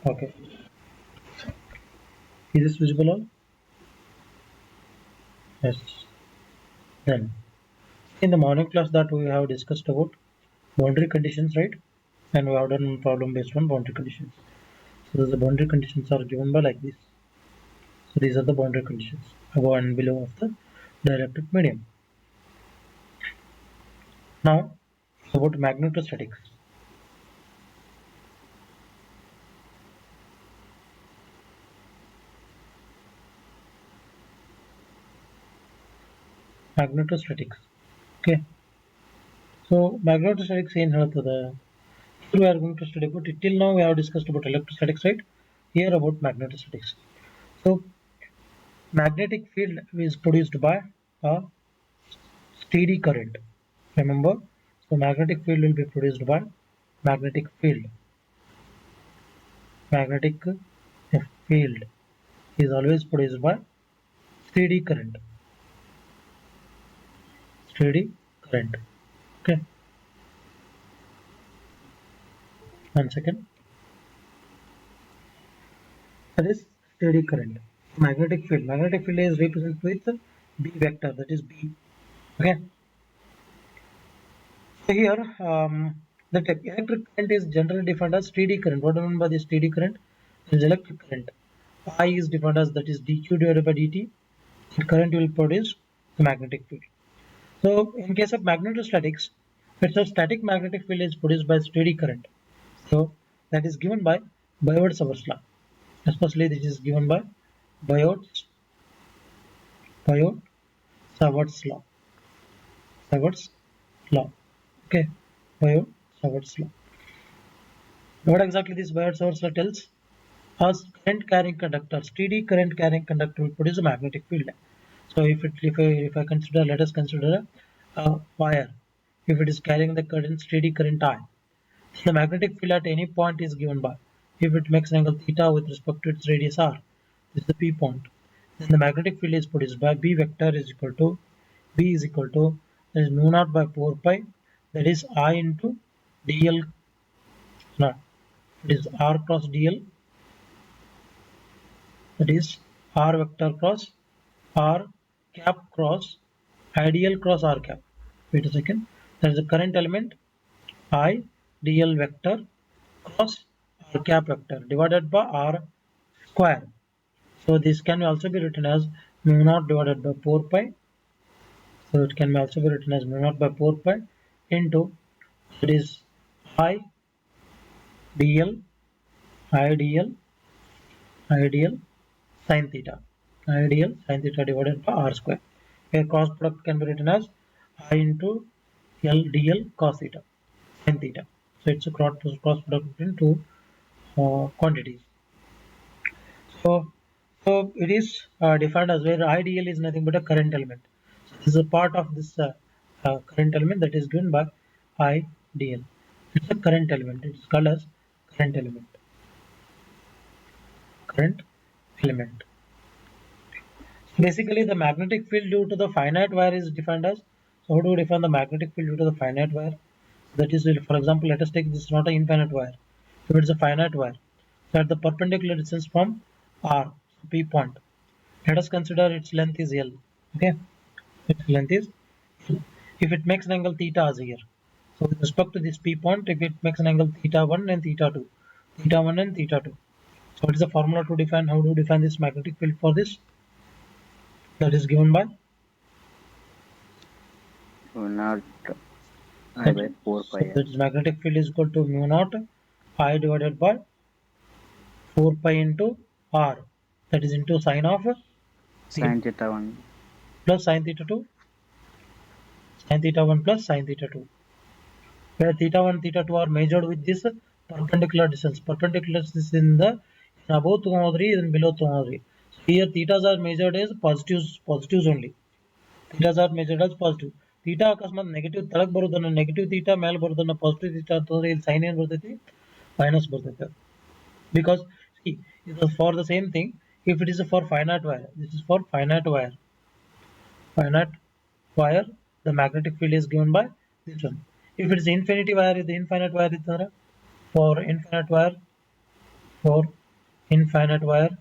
Okay. Is this visible all? Yes. Then in the morning class that we have discussed about boundary conditions, right? And we have done problem based on boundary conditions. So the boundary conditions are given by like this. So these are the boundary conditions above and below of the dielectric medium. Now about magnetostatics. Magnetostatics. Okay. So magnetostatics in the we are going to study about it. Till now we have discussed about electrostatics, right? Here about magnetostatics. So magnetic field is produced by a steady current. Remember, so magnetic field will be produced by magnetic field. Magnetic field is always produced by steady current. Steady current. Okay. One second. That is steady current. Magnetic field. Magnetic field is represented with B vector. That is B. Okay. So here, the electric current is generally defined as steady current. What do I mean by the steady current? It is electric current. I is defined as that is dq divided by dt. The current will produce the magnetic field. So in case of magnetostatics, it's a static magnetic field is produced by steady current. So that is given by Biot-Savart's law. Especially this is given by Biot-Savart's law. Savart's law. Okay. Biot-Savart's law. What exactly this Biot-Savart's law tells? As current carrying conductor, steady current carrying conductor will produce a magnetic field. So if I consider, let us consider a wire. If it is carrying the current steady current I, the magnetic field at any point is given by, if it makes an angle theta with respect to its radius r, this is the P point, then the magnetic field is produced by B vector is equal to that is mu naught by 4 pi, that is I into dl, no, it is r cross dl, that is r vector cross r cap cross ideal cross r cap. Wait a second, that is the current element I dl vector cross r cap vector divided by r square. So this can also be written as mu naught divided by 4 pi. So it can also be written as mu naught by 4 pi into, it is I dl ideal ideal sin theta, ideal sin theta divided by r square, where cross product can be written as I into L dl cos theta sin theta. So it's a cross product between two quantities. So it is defined as where IDL is nothing but a current element. So this is a part of this current element that is given by IDL. It's a current element. It is called as current element. Current element. Basically, the magnetic field due to the finite wire is defined as. So how do we define the magnetic field due to the finite wire? That is, for example, let us take this is not an infinite wire. If it is a finite wire, so at the perpendicular distance from R, P point, let us consider its length is L. Okay, its length is L. If it makes an angle theta as here, so with respect to this P point, if it makes an angle theta 1 and theta 2, theta 1 and theta 2. So what is the formula to define? How to define this magnetic field for this? That is given by mu naught I by 4 so pi that is magnetic field is equal to mu naught I divided by 4 pi into R. That is into sine of theta sin theta 1. plus sine theta 2, sine theta 1 plus sine theta 2. Where theta 1 theta 2 are measured with this perpendicular distance. Perpendicular distance in above 203 and below 203. So here thetas are measured as positives only. Thetas are measured as positive. Theta ಅಕಸ್ಮಾತ್ negative ತೆಳಗ್ ಬರೋದನ್ನ negative theta ಮೇಲೆ ಬರೋದನ್ನ positive theta ಅಂತಂದ್ರೆ ಇಲ್ಲಿ sign ಏನು ಬರ್ತೈತಿ minus ಬರ್ತೈತೆ. Because see, it is for the same thing. If it is for finite wire, this is for finite wire. Finite wire, the magnetic field is given by this one. If it is infinity wire, the infinite wire is for infinite wire, for infinite wire.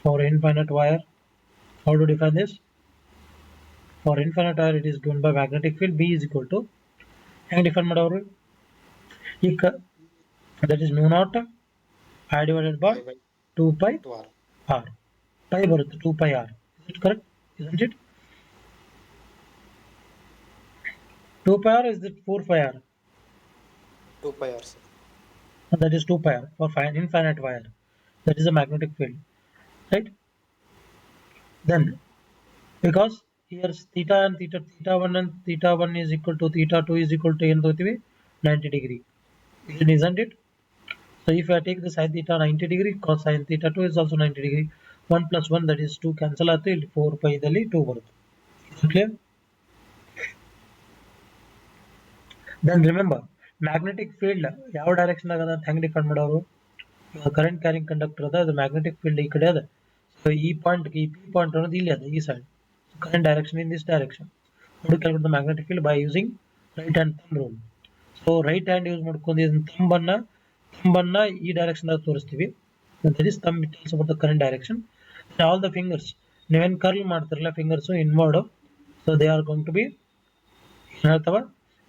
For infinite wire, how to define this? For infinite wire, it is given by magnetic field B is equal to ಹೆಂಗ್ define ಮಾಡೋರು ಈಗ that is mu naught I divided by I by 2 pi 2R. r. Pi ಬರುತ್ತೆ 2 pi r. Is it correct? Isn't it? 2 pi r is it 4 pi r? 2 pi R, sir. And that is 2 pi r for infinite wire. That is a magnetic field, right? Then because here theta and theta 1 and theta 1 is equal to theta 2 is equal to ಏನು ತಗೋತೀವಿ 90 degree. Isn't it? So if I take the sin theta 90 degree, cos sin theta 2 is also 90 degree. 1 plus 1 that is 2 cancel ಆಗುತ್ತೆ ಇಲ್ಲಿ 4 pi ದಲ್ಲಿ 2 ಬರುತ್ತೆ. Is it clear? Then remember magnetic field ಯಾವ direction ಆಗದ ಅಂತ ಹೆಂಗ್ ಡಿಫೈನ್ ಮಾಡೋರು current carrying conductor ಅದ ಅದು ಮ್ಯಾಗ್ನೆಟಿಕ್ ಫೀಲ್ಡ್ ಈ ಕಡೆ ಅದ ಸೊ ಈ ಪಾಯಿಂಟ್ ಈ ಪಿ ಪಾಯಿಂಟ್ ಅನ್ನೋದು ಇಲ್ಲಿ ಅದ ಈ side current direction in this direction. How to calculate the magnetic field by using right hand thumb rule. So right hand use ಮಾಡ್ಕೊಂಡು ಇದನ್ನ thumb ಈ ಡೈರೆಕ್ಷನ್ ದಾಗ ತೋರಿಸ್ತೀವಿ. That is thumb tells about the current direction. And all the fingers ನೀವೇನ್ curl ಮಾಡ್ತಿರಲ್ಲ fingers inward, so they are going to be ಏನ್ ಹೇಳ್ತಾವ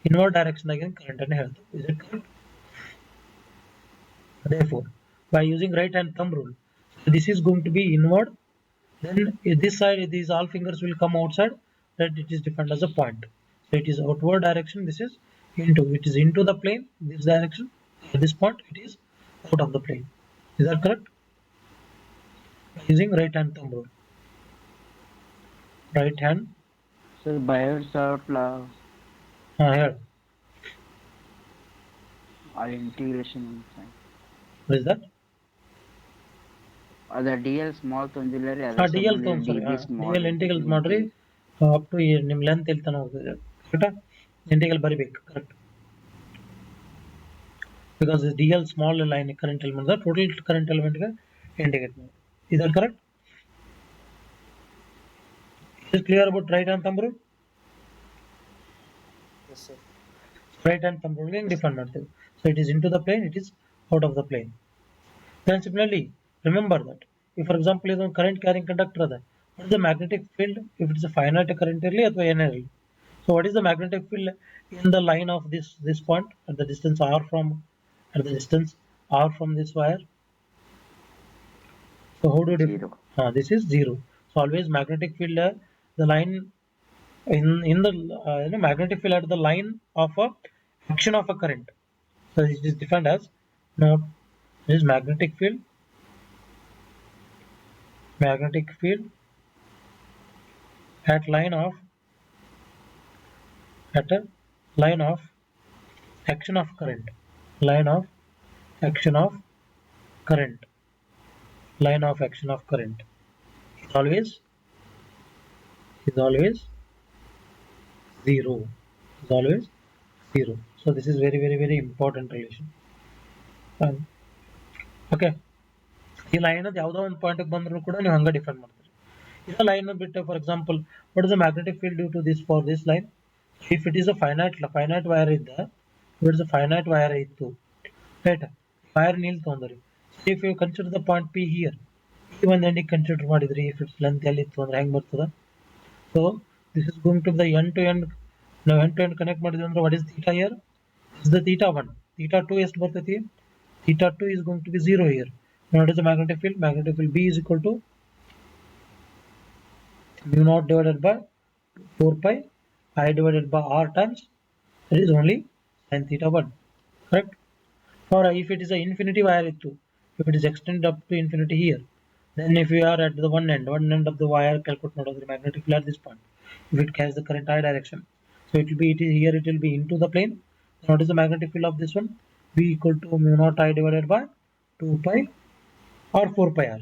inward direction ದಾಗ current ಅನ್ನು ಹೇಳ್ತಾವ. Is it correct? Therefore by using right hand thumb rule, so this is going to be inward. Then this side these all fingers will come outside, that it is defined as a point. So it is outward direction, this is it is into the plane, this direction. At this point it is out of the plane. Is that correct? Using right hand thumb rule. Right hand Sir, bias out here. or integration sign. What is that? The DL small ತೊಂದಿಲ್ಲರಿ DL ಅದ್ರ ಸಂಬಂಧ thumb, sorry, DB small DL integral ಮಾಡ್ರಿ up to ನಿಮ್ length ಇಲ್ಲಿ ತನಕ ಹೋಗ್ತದೆ ಕರೆಕ್ಟಾ integral ಬರಿಬೇಕು correct because the DL small line current element the total current element ಗೆ integrate ಮಾಡಿ. Is that correct? Is it clear about right hand thumb rule? Yes, sir. Right hand thumb rule ಹೆಂಗ್ define ಮಾಡ್ತೇವೆ so it is into the plane, it is out of the plane. Then similarly remember that if for example ಇದೊಂದು current carrying conductor ಅದ what is the magnetic field if it is a finite current ಇರಲಿ ಅಥವಾ ಏನೇ ಇರಲಿ. So what is the magnetic field in the line of this point at the distance r from this wire? So how do you Zero. this is zero. So always magnetic field the line in the magnetic field at the line of a action of a current. So it is defined as no this is magnetic field at a line of action of current line of action of current line of action of current is always zero is always zero. So this is very important relation. And okay ಈ line ಅದು ಯಾವುದೋ ಒಂದು point ಬಂದರೂ ಕೂಡ ನೀವು ಹಂಗೆ define ಮಾಡ್ತೀರಿ. ಇದರ ಲೈನ್ ಬಿಟ್ಟು for example what is the magnetic field due to this for this line if it is a finite wire ಇದ್ದ ಇಟ್ಸ್ ಅ ಫೈನೈಟ್ ವೈರ್ ಇತ್ತು ರೈಟ್ ವೈರ್ ನೀಲ್ ತೊಗೊಂಡ್ರಿ if you consider the point P here ಈ ಒಂದು ಎಂಡಿಗೆ consider ಮಾಡಿದ್ರಿ if its length ಎಲ್ಲಿ ಇತ್ತು ಅಂದ್ರೆ ಹೆಂಗೆ ಬರ್ತದ so this is going to the end to end ನಾವು ಎಂಡ್ ಟು ಎಂಡ್ ಕನೆಕ್ಟ್ ಮಾಡಿದ್ವಿ ಅಂದ್ರೆ what is theta here is the theta 1 theta 2 ಎಷ್ಟು ಬರ್ತೈತಿ theta 2 is going to be 0 here. Now what is the magnetic field? Magnetic field B is equal to mu naught divided by 4 pi I divided by r times that is only sin theta 1. Correct? Or if it is an infinity wire if it is extended up to infinity here, then if we are at the one end of the wire calculate the magnetic field at this point if it carries the current I direction. So it will be here it will be into the plane. Then what is the magnetic field of this one? B equal to mu naught I divided by 2 pi or 4 pi r.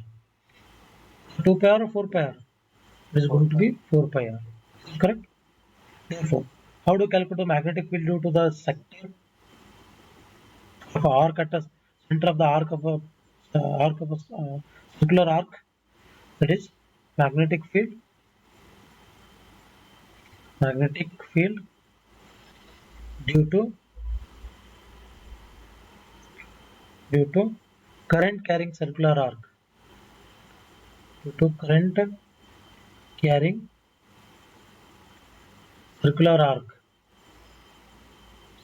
2 pi r or 4 pi r? It is going to be 4 pi r. Correct? Therefore, how to calculate the magnetic field due to the sector of a arc at the center of the arc of a circular arc? That is magnetic field due to current carrying circular arc. Due to current carrying circular arc.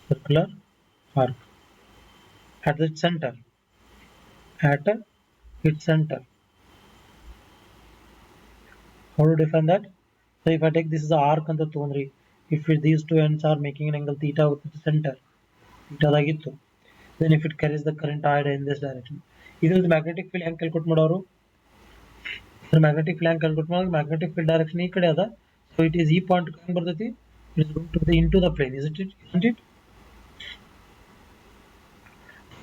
Circular arc at its center. At its center. How to define that? So if I take this as the arc and the tonri, if these two ends are making an angle theta with the center, theta dagittu, then if it carries the current I in this direction. Either the magnetic field ಹೆಂಗೆ calculate ಮಾಡೋರು magnetic field ಹೆಂಗೆ calculate ಮಾಡೋದು magnetic field direction ಈ ಕಡೆ ಅದ so it is ಈ point ಹೆಂಗೆ ಬರ್ತೈತಿ it is going to be into the plane isn't it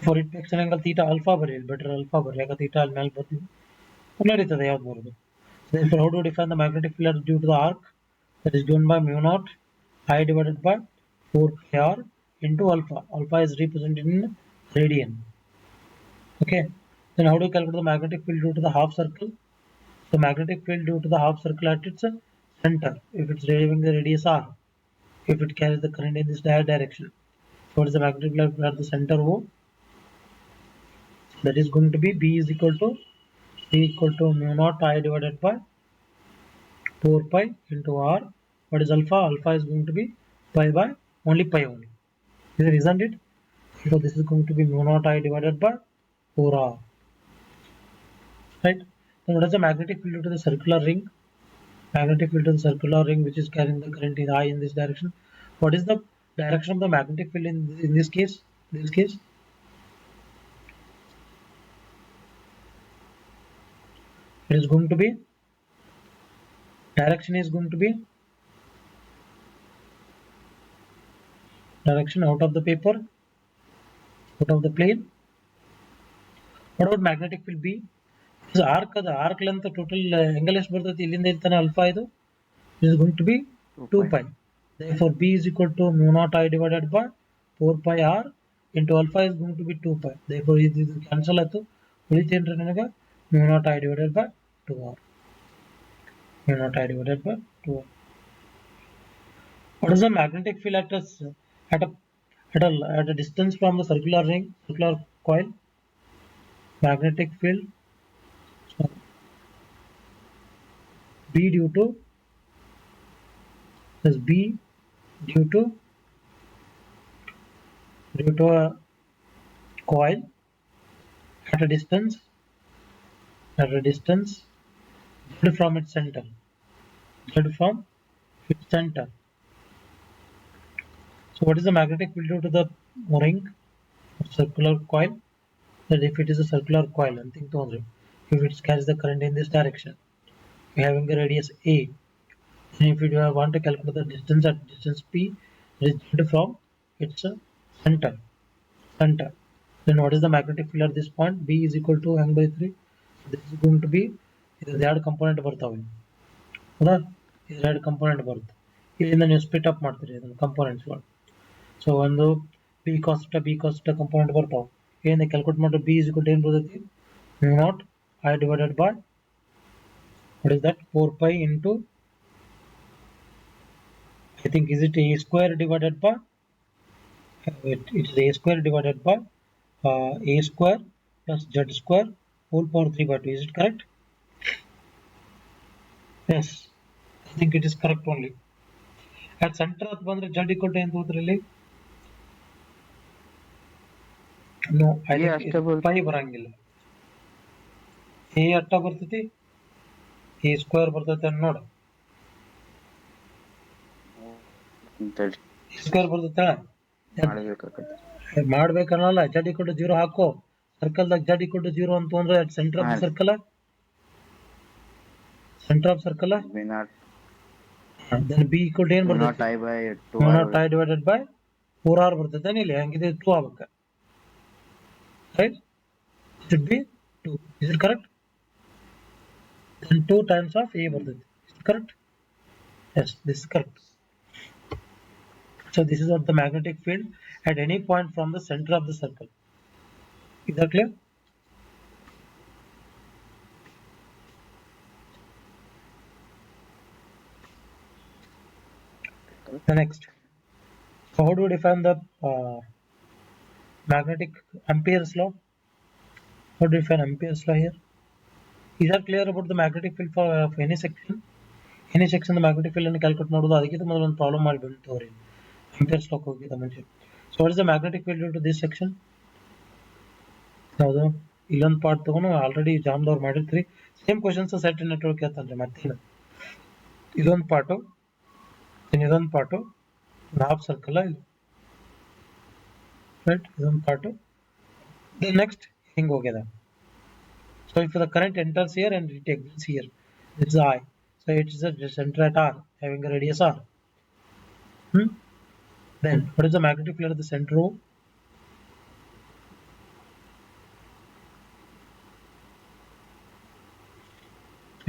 for it makes an angle theta alpha ಬರೀ better alpha ಬರೀ ಯಾಕೆ theta ಅಲ್ಲಿ ಮೇಲೆ ಬರ್ತೀವಿ ನಡೀತದೆ ಯಾವ್ದು ಬರೋದು therefore how to define the magnetic field due to the arc that is given by mu naught I divided by 4 pi r into alpha. Alpha is represented in radian. Okay. Then how do you calculate the magnetic field due to the half circle? The magnetic field due to the half circle at its center, if it's having the radius r, if it carries the current in this direction. So what is the magnetic field at the center O? That is going to be B is equal to C equal to mu naught I divided by 4 pi into r. What is alpha? Alpha is going to be pi by only pi only. Isn't it? So this is going to be mu naught I divided by 4r. Right? Then what is the magnetic field due to the circular ring? Magnetic field to the circular ring which is carrying the current in I in this direction. What is the direction of the magnetic field in this case? This case? It is going to be direction is going to be direction out of the paper, out of the plane. What about magnetic field B? This arc length total angle ಎಷ್ಟು ಬರ್ತೈತಿ ಇಲ್ಲಿಂದ ಇಲ್ಲಿ ತನಕ alpha ಇದು is going to be 2 pi. Therefore B is equal to mu naught I divided by 4 pi r into alpha is going to be 2 pi. Therefore ಇದು cancel ಆಯ್ತು ಉಳಿತೇನ್ರಿ ನನಗೆ mu naught I divided by 2r. Mu naught I divided by 2r. What is the magnetic field at a at a distance from the circular ring, circular coil? Magnetic field B due to is B due to a coil at a distance z from its center. Z from its center. So what is the magnetic field due to the ring of circular coil? That if it is a circular coil, and think if it carries the current in this direction, we having a radius A. And if you want to calculate the distance at distance P, it is z from its center. Then what is the magnetic field at this point? B is equal to n by 3. This is going to be ಇದು ಎರಡು component ಬರ್ತಾವೆ ಹೌದಾ ಇದು ಎರಡು component ಬರುತ್ತೆ ಇಲ್ಲಿಂದ ನೀವು split up ಮಾಡ್ತೀರಿ ಅದನ್ನು ಕಂಪೋನೆಂಟ್ಸ್ಗಳು ಸೊ ಒಂದು ಬಿ ಕಾಸ್ಟ್ ಕಂಪೋನೆಂಟ್ ಬರ್ತಾವೆ ಏನಿದೆ ಕ್ಯಾಲ್ಕುಲೇಟ್ ಮಾಡಿದ್ರೆ ಬಿ ಇಸ್ ಈಕ್ವಲ್ ಟು ಏನು ಬರ್ತೈತಿ mu naught I divided by what is that 4 pi into I think is it a square divided by it is a square divided by a square plus z square whole power 3 by 2. Is it correct? Yes, I think it is correct only. At center at ಬಂದ್ರೆ z equal to ಏನು ತಗೋತೀರಿ no I think pi ಬರಂಗಿಲ್ಲ a ಅಟ್ಟ ಬರ್ತೈತಿ a square ಬರ್ತೈತಿ ಅಂತ ನೋಡು a square ಬರ್ತೈತಿ ಮಾಡ್ಬೇಕನ್ನಲ್ಲ z equal to 0 ಹಾಕೋ ಸರ್ಕಲ್ದಾಗ z equal to 0 ಅಂತ ಅಂದ್ರೆ at center of the circle then b equal to ಏನು ಬರ್ತೈತಿ mu naught I divided by 4r ಬರ್ತೈತೆ ಇಲ್ಲಿ ಹಂಗಿದೆ 2 ಆಗಬೇಕು right should be 2. Is it correct? Then 2 times of a ಬರ್ತೈತಿ is it correct? Yes, this is correct. So this is what the magnetic field at any point from the center of the circle. Is that clear? The next, so how do we define the magnetic Ampere's law? What if an Ampere's law here? Is that clear about the magnetic field for any section? Any section the magnetic field and calculate ಮಾಡೋದು ಅದಕ್ಕಿಂತ ಮೊದಲು ಒಂದು problem ಮಾಡಿ ಬಿಡ್ತವ್ರಿ Ampere's law ಹೋಗಿದ್ದ ಮುಂಚೆ. So what is the magnetic field due to this section? ಯಾವುದು ಇಲ್ಲೊಂದು part ತಗೊಂಡು ಆಲ್ರೆಡಿ ಜಾಮ್ದವ್ರು ಮಾಡಿರ್ತೀರಿ ಸೇಮ್ ಕ್ವಶನ್ಸ್ ಸೆಟ್ ನೆಟ್ವರ್ಕ್ ಕೇಳ್ತಾನೆ ಮತ್ತೆ ಇದೊಂದು ಪಾರ್ಟು ಇದೊಂದು ಪಾರ್ಟು ಹಾಫ್ ಸರ್ಕಲ್ ಇಲ್ಲಿ ರೈಟ್ ಇದೊಂದು ಪಾರ್ಟು ನೆಕ್ಸ್ಟ್ ಹಿಂಗೆ ಹೋಗ್ಯದ. So if the current enters here and it exits here, this is I. So it is a center at R, having a radius R. Then what is the magnetic field at the center O?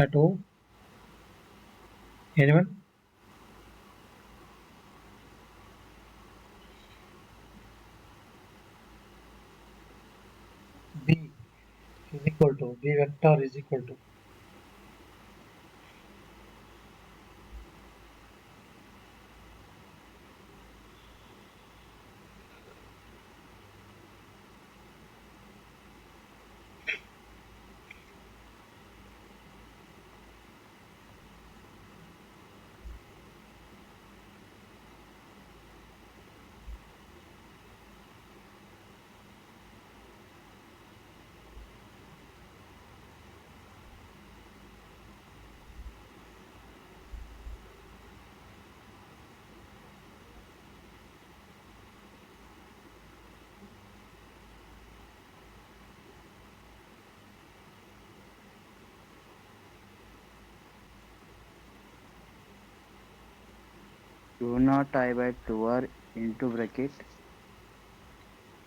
At O? Anyone? B is equal to B vector is equal to Q naught I by 2R into bracket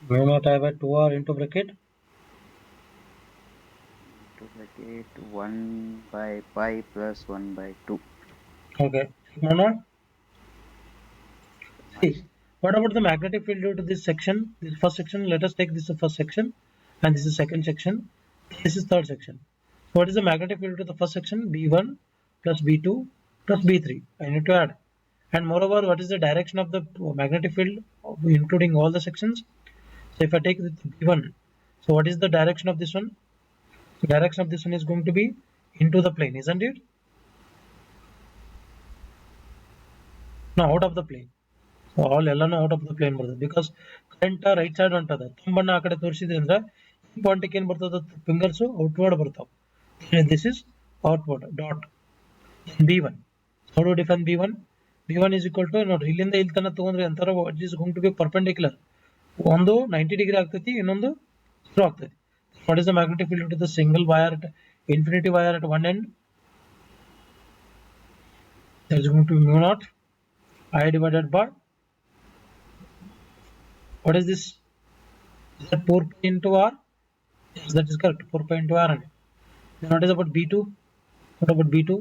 mu naught I by 2R into bracket 1 by pi plus 1 by 2. okay mu naught. See, what about the magnetic field due to this section? This first section, let us take this first section and this is second section, this is third section. So what is the magnetic field to the first section? B1 plus B2 plus B3. I need to add. And moreover, what is the direction of the magnetic field including all the sections? So if I take the B1, so what is the direction of this one? The direction of this one is going to be into the plane, isn't it? No, out of the plane. So all ಎಲ್ಲಾನು out of the plane ಬರ್ತದೆ because current right side ಹೊಂಟದ ತುಂಬಣ್ಣ ಆ ಕಡೆ ತೋರಿಸಿದ್ರೆ ಅಂದ್ರೆ ಈ ಪಾಯಿಂಟ್ಗೆ ಏನು ಬರ್ತದ ಫಿಂಗರ್ಸ್ ಔಟ್ವರ್ಡ್ ಬರ್ತಾವೆ. This is outward dot B1. How to define B1? B1 is equal to ನೋಡ್ರಿ ಇಲ್ಲಿಂದ ಇಲ್ಲಿ ತನಕ ತಗೊಂಡ್ರೆ ಅಂತರ it is going to be perpendicular. ಒಂದು 90 ಡಿಗ್ರಿ ಆಗ್ತೈತಿ ಇನ್ನೊಂದು 0 ಆಗ್ತೈತಿ. What is the magnetic field to the single wire at infinity wire at one end? That is going to be mu naught I divided by what is this? Is that 4 pi into R? Yes, that is correct. 4 pi into R. Then what is about B2? What about B2?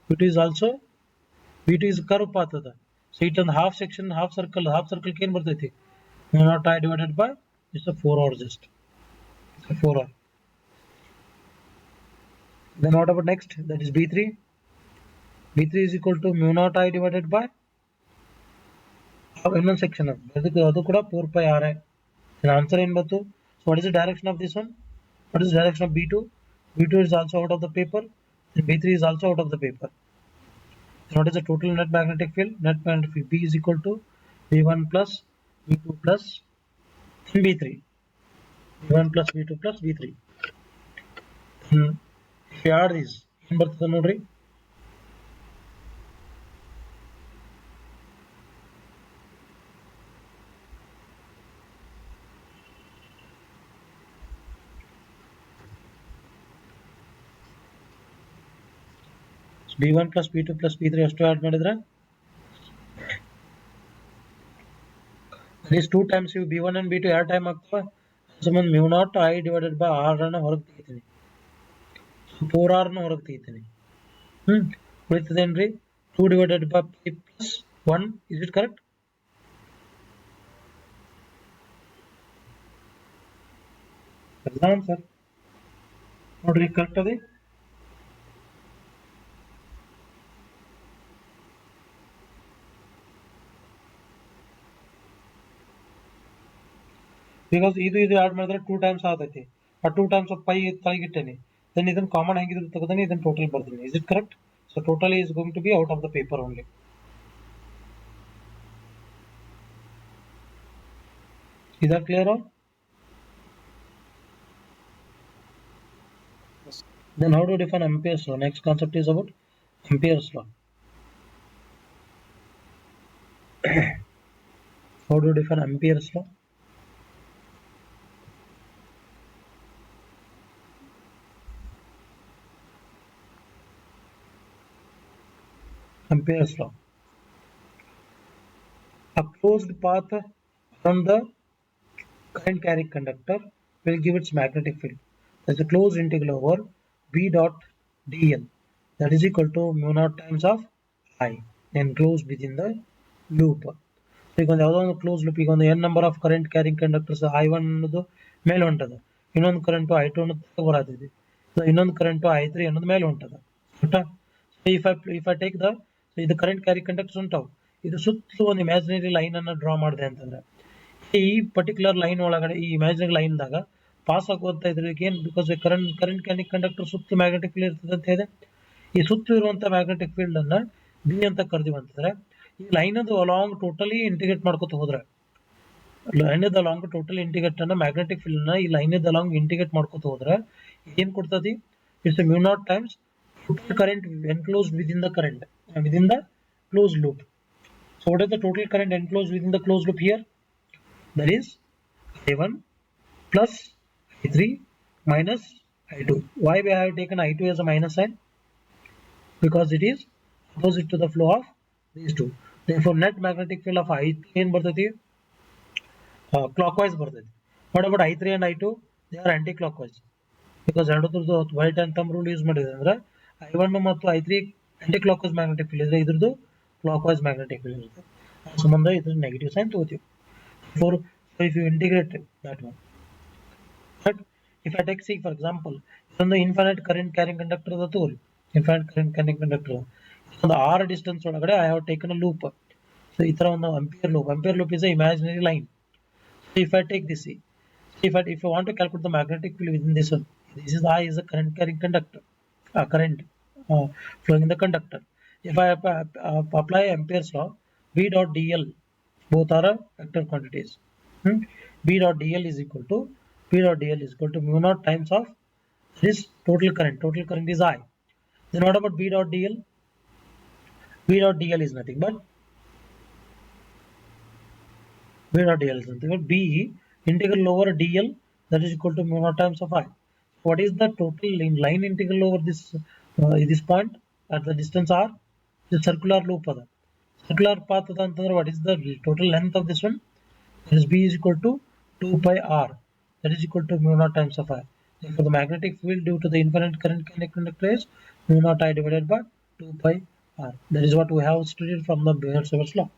B2 is also B2 is curve path. So it on half section, half circle can bರ್ತೈತಿ. Mu naught I divided by it's a 4R just. It's a 4R. Then what about next? That is B3. B3 is equal to mu naught I divided by ಇನ್ನೊಂದು section ಅದು ಕೂಡ 4 pi R. And answer ಏನು ಬಂತು? So what is the direction of this one? What is the direction of B2? B2 is also out of the paper. And B3 is also out of the paper. So what is the total net magnetic field? Net magnetic field B is equal to V1 plus V2 plus V3. V1 plus V2 plus V3. If you add these, ಏನು ಬರ್ತದೆ ನೋಡ್ರಿ? B1 plus B2 plus B3 ಅಷ್ಟು add ಮಾಡಿದ್ರೆ these two times you B1 and B2 ಎರಡು time ಆಗ್ತವೆ. ಸುಮ್ಮನೆ mu naught I divided by R ಅನ್ನ ಹೊರಗೆ ತೆಗಿತೀನಿ. 4R ನ ಹೊರಗೆ ತೆಗಿತೀನಿ. ಉಳಿತದೇನ್ರಿ 2 divided by pi plus 1. Is it correct? Sir ನೋಡ್ರಿ ಕರೆಕ್ಟ್ ಅದೇ. Because ಇದು ಆಡ್ ಮಾಡಿದ್ರೆ 2 times ಆಗ್ತೈತಿ. ಆ 2 times of pi ತೆಳಗಿಟ್ಟೇನೆ, then ಇದನ್ನ ಕಾಮನ್ ಹೆಂಗಿದ್ರು ತೆಗೆದೇನೆ, ಇದನ್ನ ಟೋಟಲ್ ಬರ್ತೀನಿ. Is it correct? So total is going to be out of the paper only. Is that clear all? Yes. Then how to define Ampere's law? Next concept is about Ampere's law. How to define Ampere's law? Ampere's law. A closed path around the current carrying conductor will give its magnetic field. There's a closed integral over B dot dl, that is equal to mu naught times of I enclosed within the loop. So ಈಗ ಒಂದು ಯಾವುದೋ ಒಂದು close loop, ಈಗ ಒಂದು n number of current carrying conductors I1 ಅನ್ನೋದು ಮೇಲೆ ಹೊಂಟದ, ಇನ್ನೊಂದು ಕರೆಂಟು I2 ಅನ್ನೋದು ಬರತೈತಿ, ಇನ್ನೊಂದು ಕರೆಂಟು I3 ಅನ್ನೋದು ಮೇಲೆ ಹೊಂಟದ. ಇಫ್ ಐ ಟೇಕ್ ದ, ಇದು ಕರೆಂಟ್ ಕ್ಯಾರಿಂಗ್ ಕಂಡಕ್ಟರ್ಸ್ ಉಂಟಾವು, ಇದು ಸುತ್ತಲೂ ಒಂದು ಇಮ್ಯಾಜಿನರಿ ಲೈನ್ ಅನ್ನು ಡ್ರಾ ಮಾಡಿದೆ ಅಂತಂದ್ರೆ, ಈ ಪರ್ಟಿಕ್ಯುಲರ್ ಲೈನ್ ಒಳಗಡೆ ಈ ಇಮ್ಯಾಜಿನರಿ ಲೈನ್ ದಾಗ ಪಾಸ್ ಆಗುವಂತ ಇದ್ರಿಗೆ ಏನು, ಬಿಕಾಸ್ ಕರೆಂಟ್ ಕ್ಯಾರಿಂಗ್ ಕಂಡಕ್ಟರ್ ಸುತ್ತ ಮ್ಯಾಗ್ನೆಟಿಕ್ ಫೀಲ್ಡ್ ಇರ್ತದೆ ಅಂತ ಇದೆ. ಈ ಸುತ್ತ ಇರುವಂತ ಮ್ಯಾಗ್ನೆಟಿಕ್ ಫೀಲ್ಡ್ ಅನ್ನ ಬಿ ಅಂತ ಕರ್ದೀವಿ ಅಂತಂದ್ರೆ, ಈ ಲೈನ್ ಅದು ಅಲಾಂಗ್ ಟೋಟಲಿ ಇಂಟಿಗ್ರೇಟ್ ಮಾಡ್ಕೊತ ಹೋದ್ರೆ, ಲೈನ್ ಅಲಾಂಗ್ ಟೋಟಲಿ ಇಂಟಿಗ್ರೇಟ್ ಅನ್ನ ಮ್ಯಾಗ್ನೆಟಿಕ್ ಫೀಲ್ಡ್ ನ ಈ ಲೈನ್ ಅಲಾಂಗ್ ಇಂಟಿಗ್ರೇಟ್ ಮಾಡ್ಕೊತ ಹೋದ್ರೆ ಏನ್ ಕೊಡ್ತದಿ? It's mu naught times total current enclosed within the current within the closed loop. So what is the total current enclosed within the closed loop here? That is I1 plus I3 minus I2. Why we have taken I2 as a minus sign? Because it is opposite to the flow of these two. Therefore net magnetic field of I3 ಏನು ಬರ್ತೈತಿ? Clockwise ಬರ್ತೈತಿ. What about I3 and I2? They are anti-clockwise. Because ಎರಡರದ್ದು right hand thumb rule use ಮಾಡಿದ್ರೆ ಅಂದ್ರೆ I1 ಮತ್ತು I3 aunty clockwise magnetic field ಇದ್ರೆ, ಇದ್ರದ್ದು clockwise magnetic field ಇರುತ್ತೆ. ಆ ಸಂಬಂಧ ಇದ್ರ ನೆಗೆಟಿವ್ ಸೈನ್ ತಗೋತೀವಿ. For if you integrate that one, but if I take C for example, ಇದೊಂದು ಇನ್ಫೈನೈಟ್ ಕರೆಂಟ್ ಕ್ಯಾರಿಂಗ್ ಕಂಡಕ್ಟರ್ ಅದ ತಗೋರಿ, ಇನ್ಫೈನೈಟ್ ಕರೆಂಟ್ ಕ್ಯಾರಿಂಗ್ ಕಂಡಕ್ಟರ್ ಒಂದು ಆರ್ ಡಿಸ್ಟೆನ್ಸ್ ಒಳಗಡೆ I have taken a loop. So ಈ ತರ ಒಂದು ampere loop is a imaginary line. So if I take this, if I want to calculate the magnetic field within this one, this is I is a current carrying conductor, current flowing in the conductor. If I apply Ampere's law, B dot dl, both are vector quantities. B dot dl is equal to mu naught times of this total current. Total current is I. Then what about B dot dl? B dot dl is nothing but B integral over dl, that is equal to mu naught times of I. What is the total line integral over this point at the distance r? The circular loop ada, circular path ada antandre, what is the total length of this one? That is B is equal to 2 pi r, that is equal to mu naught times of I. Therefore the magnetic field due to the infinite current conductor is mu naught I divided by 2 pi r. That is what we have studied from the Beer-Savart law.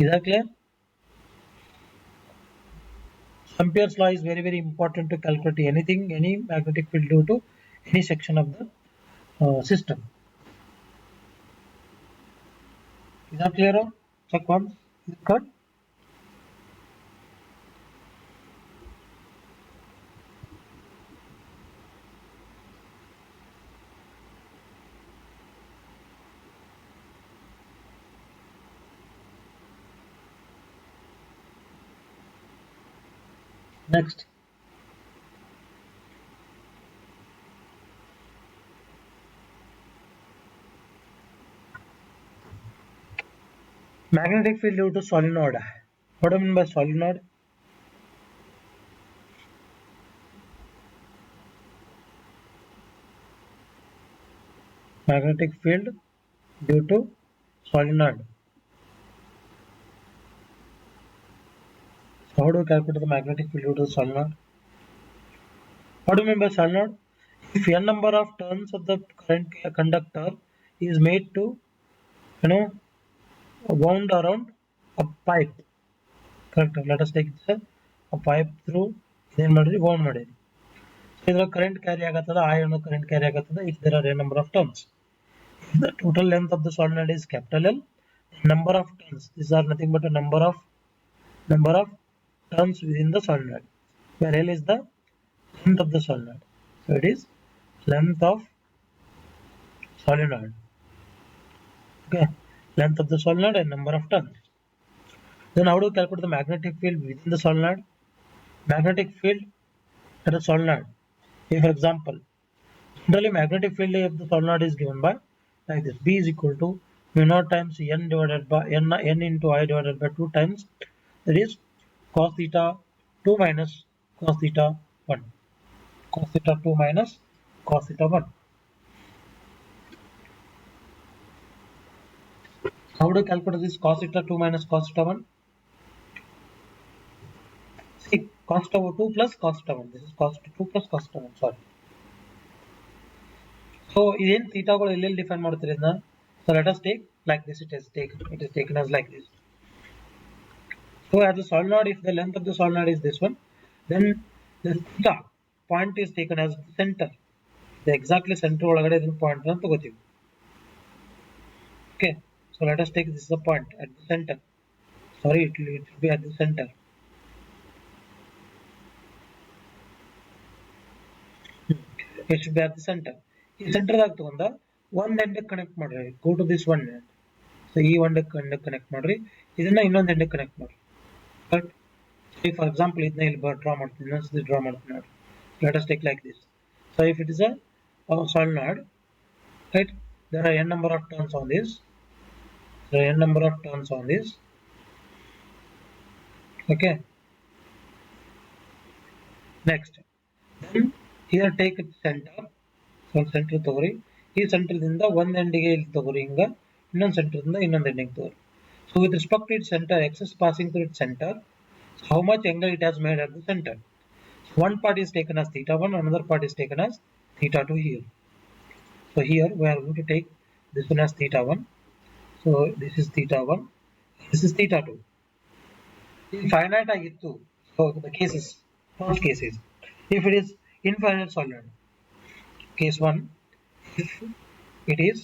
Is that clear? Ampere's law is very, very important to calculate anything, any magnetic field due to any section of the system. Is that clear? Check once. Is it good? Next, magnetic field due to solenoid. What do I mean by solenoid? Magnetic field due to solenoid. So how do we calculate the magnetic field due to solenoid? What do you mean by solenoid? If n number of turns of the current conductor is made to, wound around a pipe, correct? Let us take this a pipe through then wound madidi. So the current carry agatada, I know current carry agatada if there are a number of turns. If the total length of the solenoid is capital L, number of turns, these are nothing but a number of turns within the solenoid, where L is the length of the solenoid. So it is length of solenoid. Okay, length of the solenoid and number of turns. Then how do you calculate the magnetic field within the solenoid? Magnetic field at a solenoid. If, for example, generally magnetic field of the solenoid is given by like this: B is equal to mu naught times n divided by n into I divided by 2 times, that is cos theta 2 minus cos theta 1. Cos theta 2 minus cos theta 1. How do you calculate this cos theta 2 minus cos theta 1? See, cos theta 2 plus cos theta 1. This is cos theta 2 plus cos theta 1. Sorry. So, in theta ಗಳು ಎಲ್ಲೆಲ್ಲಿ define ಮಾಡ್ತೀರಿ ಇದನ್ನ? So let us take like this. It is taken as like this. So as a solenoid, if the length of the solenoid is this one, then the theta point is taken as the center. The exactly center ಒಳಗಡೆ ಇದನ್ನ point ಅಂತ ತಗೋತೀವಿ. Okay. So let us take this is the point at the center. Sorry, it will be at the center. It should be at the center. ಈ centre ದಾಗ ತಗೊಂಡ ಒಂದ್ end connect ಮಾಡ್ರಿ. Go to this one end. So ಈ ಒಂದ್ end connect ಮಾಡ್ರಿ. ಇದನ್ನ ಇನ್ನೊಂದ್ ಎಂಡ್ ಕನೆಕ್ಟ್ ಮಾಡ್ರಿ. But say for example ಇದನ್ನ ಇಲ್ಲಿ ಡ್ರಾ ಮಾಡ್ತೀನಿ. ಇನ್ನೊಂದ್ಸತಿ ಡ್ರಾ ಮಾಡ್ತೀನಿ ನೋಡಿ. Let us take like this. So if it is a solenoid, right? There are n number of turns on this. There are n number of turns on this. Okay. Next. Then here take it center. So center ತಗೋರಿ. ಈ centre ದಿಂದ ಒಂದ್ ಎಂಡಿಗೆ ಇಲ್ಲಿ ತಗೋರಿ ಹಿಂಗ. ಇನ್ನೊಂದ್ centre ದಿಂದ ಇನ್ನೊಂದ್ ಎಂಡಿಗೆ ತಗೋರಿ. So with respect to its center, x is passing through its center. So how much angle it has made at the center? So one part is taken as theta 1, another part is taken as theta 2 here. So here we are going to take this one as theta 1. So this is theta 1. This is theta 2. Infinite ಆಗಿತ್ತು. So the cases, first cases. If it is infinite solenoid, case 1, if it is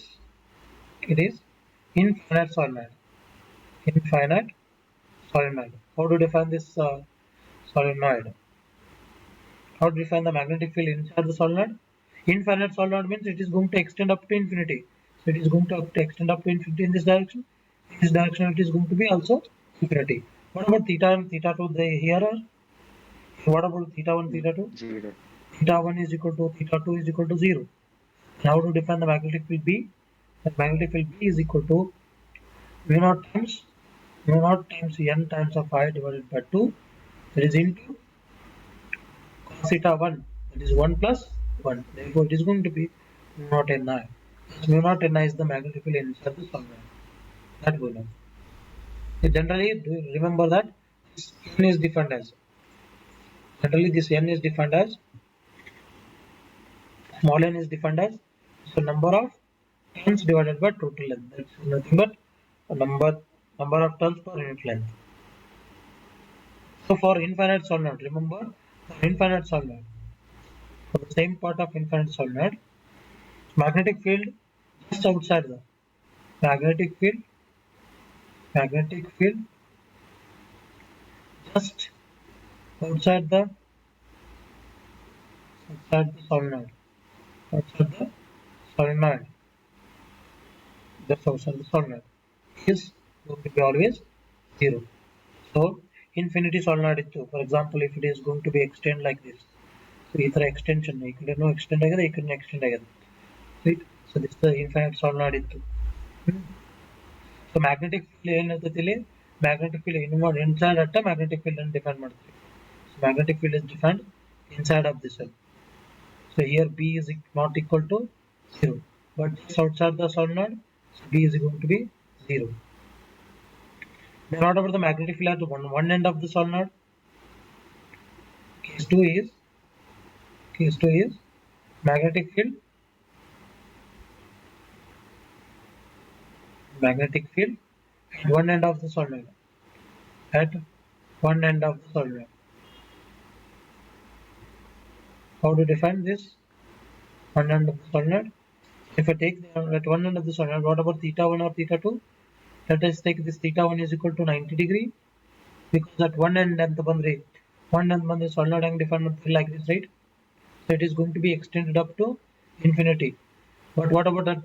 infinite solenoid. Infinite solenoid. How to define this solenoid? How to define the magnetic field inside the solenoid? Infinite solenoid means it is going to extend up to infinity. So it is going to extend up to infinity in this direction. In this direction it is going to be also infinity. What about theta and theta 2? They here are. What about theta 1, theta 2? 0. Theta 1 is equal to theta 2 is equal to 0. Now to define the magnetic field B, the magnetic field B is equal to mu naught times n times of I divided by 2, that is into cos theta 1, that is 1 plus 1. Therefore it is going to be mu naught Ni. Mu naught Ni is the magnetic field inside the solenoid. That will know. Generally remember that this n is defined as, small n is defined as the number of turns divided by total length. That's nothing but a number of turns per unit length. So for infinite solenoid, remember for infinite solenoid, for the same part of infinite solenoid, magnetic field just outside the magnetic field just outside the solenoid, just outside the solenoid is going to be always 0. So infinity solenoid ittu, for example, if it is going to be extend like this, so ಈ ತರ extension ಈ ಕಡೆನೂ extend ಆಗಿದೆ, ಈ ಕಡೆನೂ extend ಆಗಿದೆ, right? So this is the infinite solenoid ittu. So magnetic field ಏನಿರ್ತೈತಿ ಇಲ್ಲಿ, magnetic field inside at magnetic field ಅನ್ನು define ಮಾಡ್ತೀವಿ. So magnetic field is defined inside of this one. So here B is not equal to 0, but just outside the solenoid, so B is going to be 0. Then what about the magnetic field at one end of the solenoid? Case 2 is magnetic field at one end of the solenoid. How to define this one end of the solenoid? If I take at one end of the solenoid, what about theta 1 or theta 2? Let us take this theta 1 is equal to 90 degree, because at one end and the solenoid angle define like this, right? So it is going to be extended up to infinity. But what about that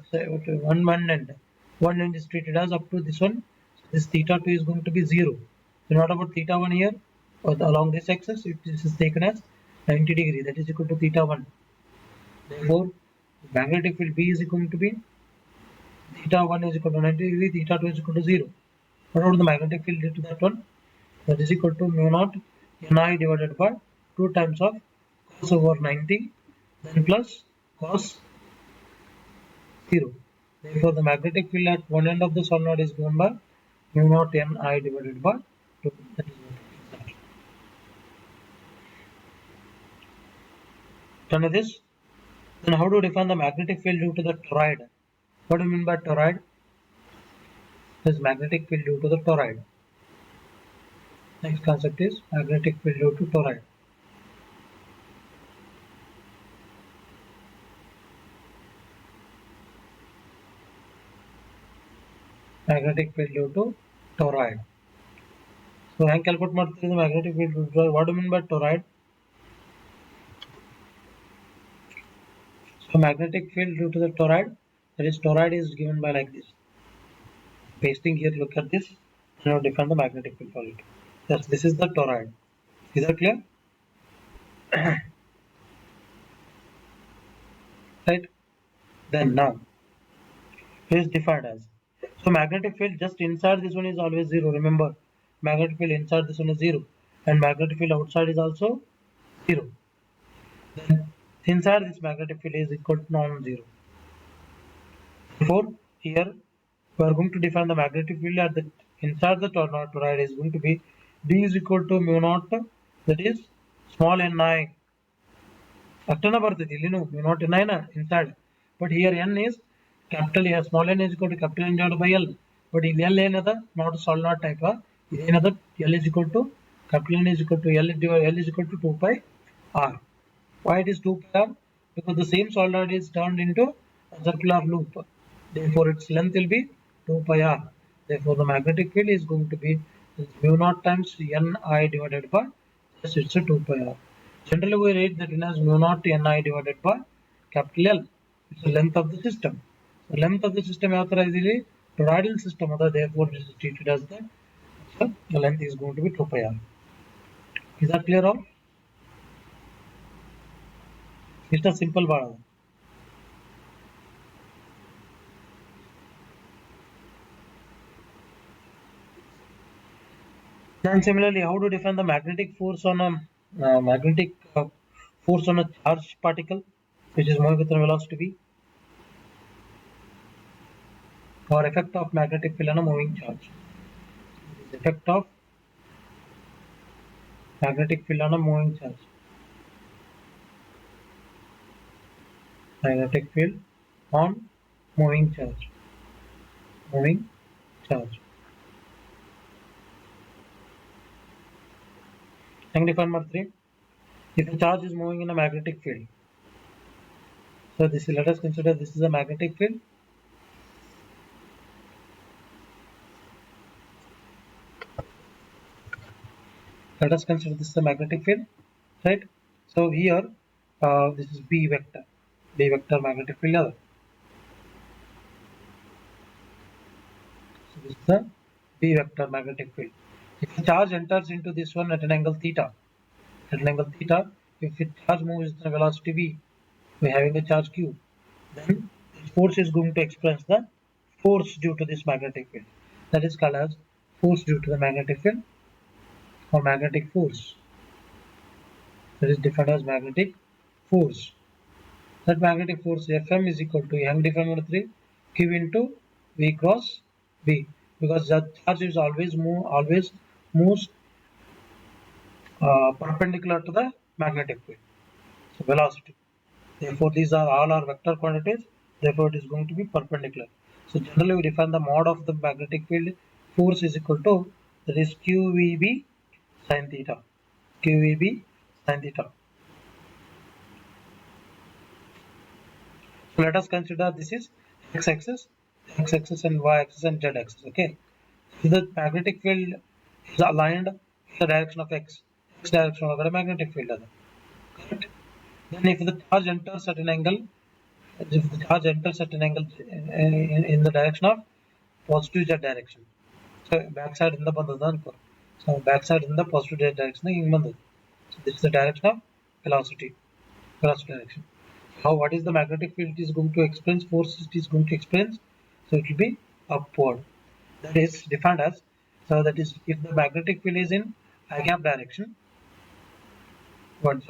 one end? One end is treated as up to this one. So this theta 2 is going to be 0. Then what about theta 1 here? Or along this axis, this is taken as 90 degree. That is equal to theta 1. Therefore, magnetic field B is going to be theta 1 is equal to 90 degree, theta 2 is equal to 0. What about the magnetic field due to that one? That is equal to mu naught Ni divided by 2 times of cos over 90, then plus cos 0. Therefore, the magnetic field at one end of the solenoid is given by mu naught Ni divided by 2. That is what it is. Done with this? Then how to define the magnetic field due to the toroid? What do you mean by toroid? This magnetic field due to the toroid. Next concept is magnetic field due to toroid. Magnetic field due to toroid. So hang calculate ಮಾಡ್ತಿರೋದು magnetic field due to toroid. What do you mean by toroid? So magnetic field due to the toroid, that is toroid is given by like this. Pasting here, look at this. Now define the magnetic field for it. Yes, this is the toroid. Is that clear? Right? Then now it is defined as. So magnetic field just inside this one is always 0. Remember, magnetic field inside this one is 0, and magnetic field outside is also 0. Then inside this magnetic field is equal to non-zero. Therefore, here we are going to define the magnetic field at the inside the toroid is going to be D is equal to mu naught, that is small ni. ಅಷ್ಟನ ಬರ್ತೈತಿ ಇಲ್ಲಿನೂ mu naught ni na inside, but here n is capital A, small n is equal to capital N divided by L. But ಇಲ್ಲಿ L ಏನದ not solenoid type ಇದೇನದ L is equal to capital N is equal to L is equal to 2 pi R. Why it is 2 pi R? Because the same solenoid is turned into a circular loop. Therefore, its length will be 2 pi R. Therefore, the magnetic field is going to be mu naught times Ni divided by, yes, it's a 2 pi R. Generally, we write that in as mu naught Ni divided by capital L. It's the length of the system. The length of the system is a toroidal system. Therefore, this is treated as the length is going to be 2 pi R. Is that clear all? It's a simple bar. Then similarly, how to define the magnetic force on a force on a charged particle which is moving with a velocity v, or effect of magnetic field on a moving charge. Effect of magnetic field on a moving charge. Magnetic field on moving charge. Moving charge. Thing define number 3. If a charge is moving in a magnetic field, so this is, let us consider this is a magnetic field. Let us consider this is a magnetic field, right? So here this is B vector magnetic field. So this is the B vector magnetic field. If a charge enters into this one at an angle theta, if it charge moves with a velocity v, we are having a charge q, then this force is going to express the force due to this magnetic field. That is called as force due to the magnetic field, or magnetic force. That is defined as magnetic force. That magnetic force Fm is equal to Young define number 3, Q into V cross B, because the charge is always moves perpendicular to the magnetic field. So velocity. Therefore, these are all our vector quantities. Therefore, it is going to be perpendicular. So generally, we define the mod of the magnetic field force is equal to, that is QVB sin theta. QVB sin theta. So let us consider this is x-axis and y-axis and z-axis. Okay. So the magnetic field is aligned in the direction of x direction of the magnetic field. Correct? Then if the charge enters at an angle, if the charge enters at an angle in the direction of positive z direction. So backside in the bandhadan ko. So backside in the positive z direction in bandhad. So this is the direction of velocity, velocity direction. How what is the magnetic field it is going to experience, force it is going to experience? So it will be upward. That is defined as, so that is if the magnetic field is in I gap direction. One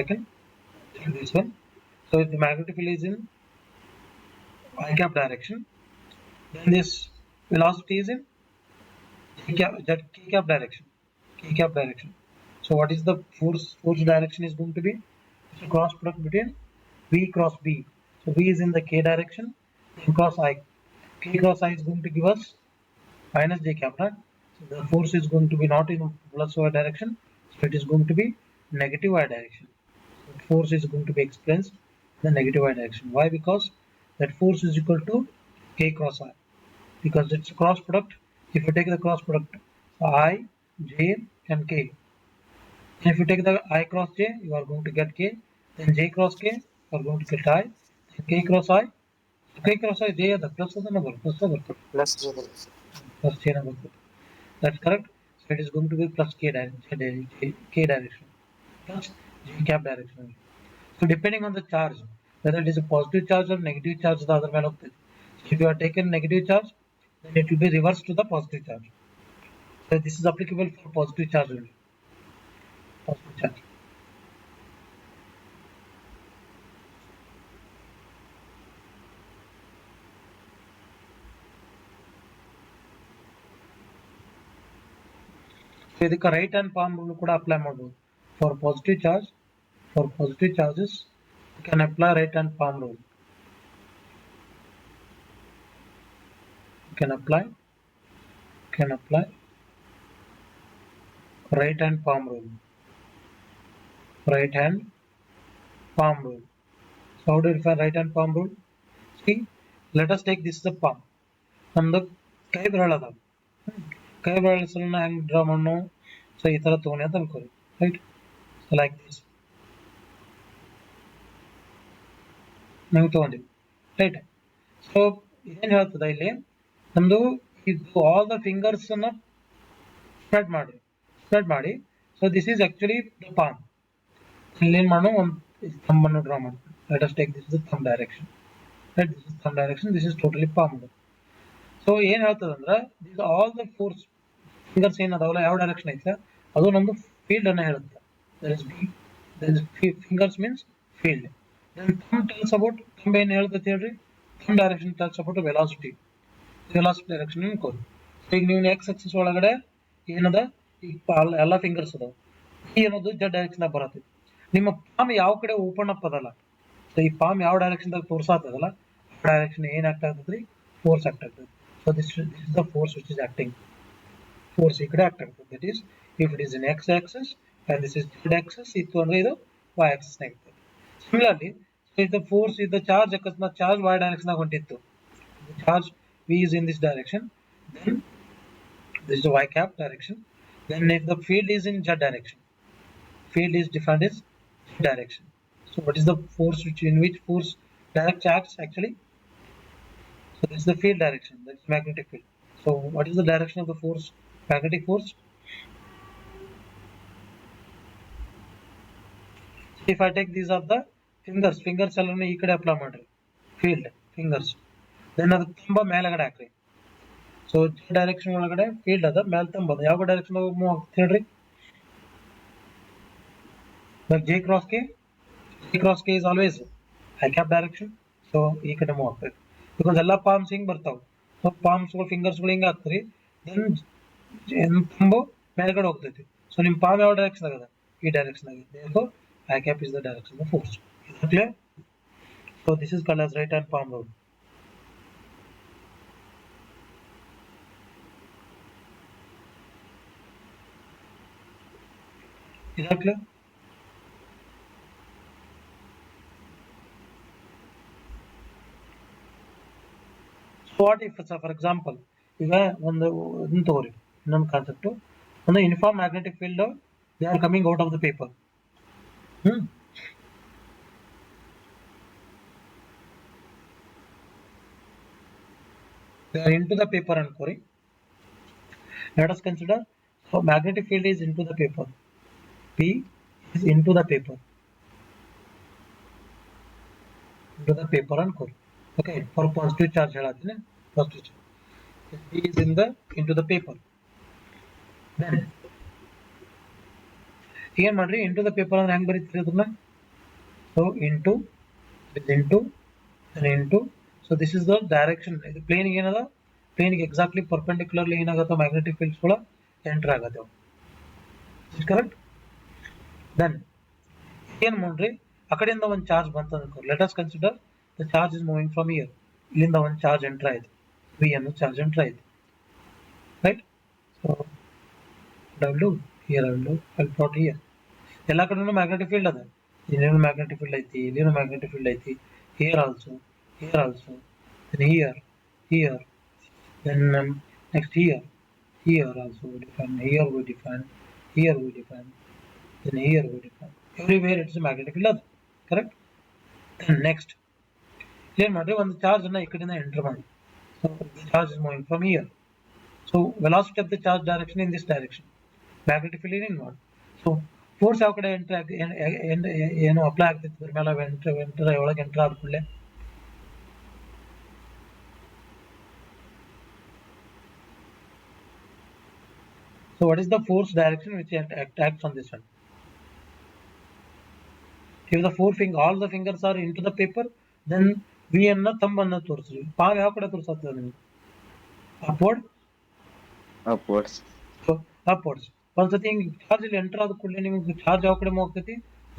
second. This one. So if the magnetic field is in I gap direction, then this velocity is in k cap direction. K cap direction. So what is the force direction is going to be? It's a cross product between V cross B. So V is in the k direction, then cross I. K cross I is going to give us minus j cap, right? So the force is going to be not in plus y direction, so it is going to be negative y direction. So force is going to be experienced in the negative y direction. Why? Because that force is equal to k cross I. Because it's a cross product. If you take the cross product I, j and k, and if you take the I cross j, you are going to get k, then j cross k, you are going to get I, then k cross I, k cross I, j the plus of the number, plus of the Plus J double, sir. plus j number. That's correct. So it is going to be plus k direction, k direction, plus j cap direction. So depending on the charge, whether it is a positive charge or negative charge, the other man of it. So if you are taken negative charge, then it will be reversed to the positive charge. So this is applicable for positive charge only. Positive charge. So ಇದಕ್ಕೆ right hand palm rule ಕೂಡ apply ಮಾಡಬಹುದು. For positive charge, for positive charges, you can apply right hand palm rule. You can apply right hand palm rule. Right hand palm rule. So how do you define right hand palm rule? See, let us take this is the palm. ನಮ್ದು ಕೈ ಬೆರಳು ಅದ, ಕೈ ಬೆರಳನ್ನ ಹೆಂಗ್ draw ಮಾಡೋಣ? So ಈ ತರ ತಗೊಂಡಿ ಅಂತ ಅನ್ಕೋರಿ, ರೈಟ್? ಲೈಕ್ ದಿಸ್ ನಂಗೆ ತಗೊಂಡಿವಿ, ರೈಟ್? ಸೊ ಏನ್ ಹೇಳ್ತದ ಇಲ್ಲಿ, ನಮ್ದು ಇದು ಆಲ್ ದ ಫಿಂಗರ್ಸ್ ಅನ್ನ ಸ್ಪ್ರೆಡ್ ಮಾಡಿ. So this is actually the palm. ಇಲ್ಲಿ ಏನ್ ಮಾಡೋಣ, ಒಂದು ಥಂಬ್ ಅನ್ನು ಡ್ರಾ ಮಾಡಿ. Let us take this is the thumb direction, right? This is thumb direction, this is totally palm. So ಏನ್ ಹೇಳ್ತದಂದ್ರೆ, this all the four fingers ಏನ್ ಅದಾವಲ್ಲ, ಯಾವ ಡೈರೆಕ್ಷನ್ ಐತೆ ಅದು ನಮ್ದು ಫೀಲ್ಡ್ ಅನ್ನ ಹೇಳುತ್ತೆ. Fingers means field. Then thumb tells about, thumb ಏನ್ ಹೇಳ್ತೈತೆ ಹೇಳ್ರಿ? Thumb direction tells about velocity direction ಅನ್ಕೋರಿ. ಸೊ ಈಗ ನೀವು ಎಕ್ಸ್ ಆಕ್ಸಿಸ್ ಒಳಗಡೆ ಏನದ, ಈಗ ಎಲ್ಲ ಫಿಂಗರ್ಸ್ ಅದಾವ, ಈ ಅನ್ನೋದು ಜೆಡ್ ಡೈರೆಕ್ಷನ್ ಬರತ್ತೆ. ನಿಮ್ಮ ಪಾಮ್ ಯಾವ ಕಡೆ ಓಪನ್ ಅಪ್ ಅದಲ್ಲ, ಸೊ ಈ ಪಾಮ್ ಯಾವ ಡೈರೆಕ್ಷನ್ ದಾಗ ತೋರ್ಸಾತದಲ್ಲ, ಆ ಡೈರೆಕ್ಷನ್ ಏನ್ ಆಕ್ಟ್ ಆಗ್ತದ್ರಿ? ಫೋರ್ಸ್ ಆಕ್ಟ್ ಆಗ್ತದೆ. So this is the force which is acting. Force ಈ ಕಡೆ ಆಕ್ಟ್ ಆಗ್ತದೆ. That is if it is in X Axis and this is Z Axis ಇತ್ತು ಅಂದ್ರೆ ಇದು ವೈ ಆಕ್ಸಿಸ್ ಆಗಿರ್ತದೆ. Similarly the force is the charge ಅಕಸ್ಮಾತ್ charge y direction ಆಗ ಹೊಂಟಿತ್ತು, charge v is in this direction, then this is the y cap direction. Then if the field is in z direction, field is defined as z direction. So what is the force which in which force direct acts actually? So this is the field direction, that is magnetic field. So what is the direction of the force, magnetic force? So if I take these are the fingers ಎಲ್ಲಾನು ಈ ಕಡೆ apply ಮಾಡ್ರಿ, field fingers. Then ಅದು ತುಂಬಾ ಮೇಲ್ಗಡೆ ಹಾಕ್ರಿ. So direction ಒಳಗಡೆ field ಅದ, ಮೇಲೆ ತಂಬ ಯಾವ ಡೈರೆಕ್ಷನ್ ಮೂವ್ ಆಗ್ತದೆ ಹೇಳ್ರಿ? J cross K is always I cap direction. So ಈ ಕಡೆ ಮೂವ್ ಆಗ್ತದೆ, ಬಿಕಾಸ್ ಎಲ್ಲ ಪಾಮ್ಸ್ ಹಿಂಗ್ ಬರ್ತಾವ. ಸೊ ಪಾಮ್ಸ್ಗಳು ಫಿಂಗರ್ಸ್ಗಳು ಹಿಂಗ ಆಗ್ತರಿ. ದೆನ್ ತುಂಬು ಮೇಲ್ಗಡೆ ಹೋಗ್ತೈತಿ. ಸೊ ನಿಮ್ ಪಾಮ್ ಯಾವ ಡೈರೆಕ್ಷನ್ ಆಗದ? ಈ ಡೈರೆಕ್ಷನ್ ಆಗಿದೆ. I cap is the direction of force. Is that clear? So this is called as right hand palm rule. Is that clear? So what if, for example, ಈಗ ಒಂದು ತಗೋರಿ, ಇನ್ನೊಂದು concept, ಒಂದು uniform magnetic field, they are coming out of the paper. they are into the paper and core. Let us consider, so magnetic field is into the paper. P is into the paper and core. Okay, for positive charge positive charge. P is in the into the paper. Then ಏನು ಮಾಡ್ರಿ into the paper ಅಂದ್ರೆ ಹೆಂಗ್ ಬರೀತೀರಿ ಅದನ್ನ? So into is into and into. So this is the direction. ಇದು plane ಏನದ? Plane exactly perpendicularly ಏನಾಗತ್ತೆ magnetic fields ಕೂಡ enter ಆಗತ್ತೆ. Is it correct? Then ಏನು ಮಾಡ್ರಿ ಆ ಕಡೆಯಿಂದ ಒಂದು ಚಾರ್ಜ್ ಬಂತು ಅನ್ಕೋ. Let us consider the charge is moving from here. ಇಲ್ಲಿಂದ ಒಂದು ಚಾರ್ಜ್ ಎಂಟರ್ ಆಯ್ತು. V ಅನ್ನೋ ಚಾರ್ಜ್ ಎಂಟರ್ ಆಯ್ತು. Right? So what I will do? Here I will do. I will plot here. ಎಲ್ಲ ಕಡೆನೂ ಮ್ಯಾಗ್ನೆಟಿಕ್ ಫೀಲ್ಡ್ ಅದ. ಇಲ್ಲೇನು ಮ್ಯಾಗ್ನೆಟಿಕ್ ಫೀಲ್ಡ್ ಐತಿ, ಇಲ್ಲೇನು ಮ್ಯಾಗ್ನೆಟಿಕ್ ಫೀಲ್ಡ್ ಐತಿ. Here also, then here, then next here also we define, here we define, then here we define. Everywhere it's a magnetic field, correct? Then next, ಏನು ಮಾಡ್ರಿ ಒಂದು charge ಅನ್ನ ಈ ಕಡೆಯಿಂದ ಎಂಟರ್ ಮಾಡಿ. So the charge is moving from here. So velocity of the charge direction in this direction. Magnetic field is inward. So force ಯಾವ ಕಡೆ enter ಏನು ಅಪ್ಲೈ ಆಗ್ತೈತಿ ಅದ್ರ ಮೇಲೆ ಒಳಗೆ ಎಂಟರ್ ಆದ ಕೂಡಲೇ so what is the force direction which acts on this one? If the all the fingers are into the paper, then V ಅನ್ನ thumb ಅನ್ನ ತೋರಿಸ್ರಿ. ಪಾವ್ ಯಾವ ಕಡೆ ತೋರಿಸುತ್ತೆ ನಿಮ್ಗೆ? upwards. So upwards. ಒಂದ್ಸತಿ ಹಿಂಗೆ ಚಾರ್ಜ್ ಇಲ್ಲಿ ಎಂಟರ್ ಆದ ಕೂಡಲೇ ನಿಮ್ಗೆ ಚಾರ್ಜ್ ಯಾವ ಕಡೆ ಮೂವ್ ಆಗ್ತೈತಿ?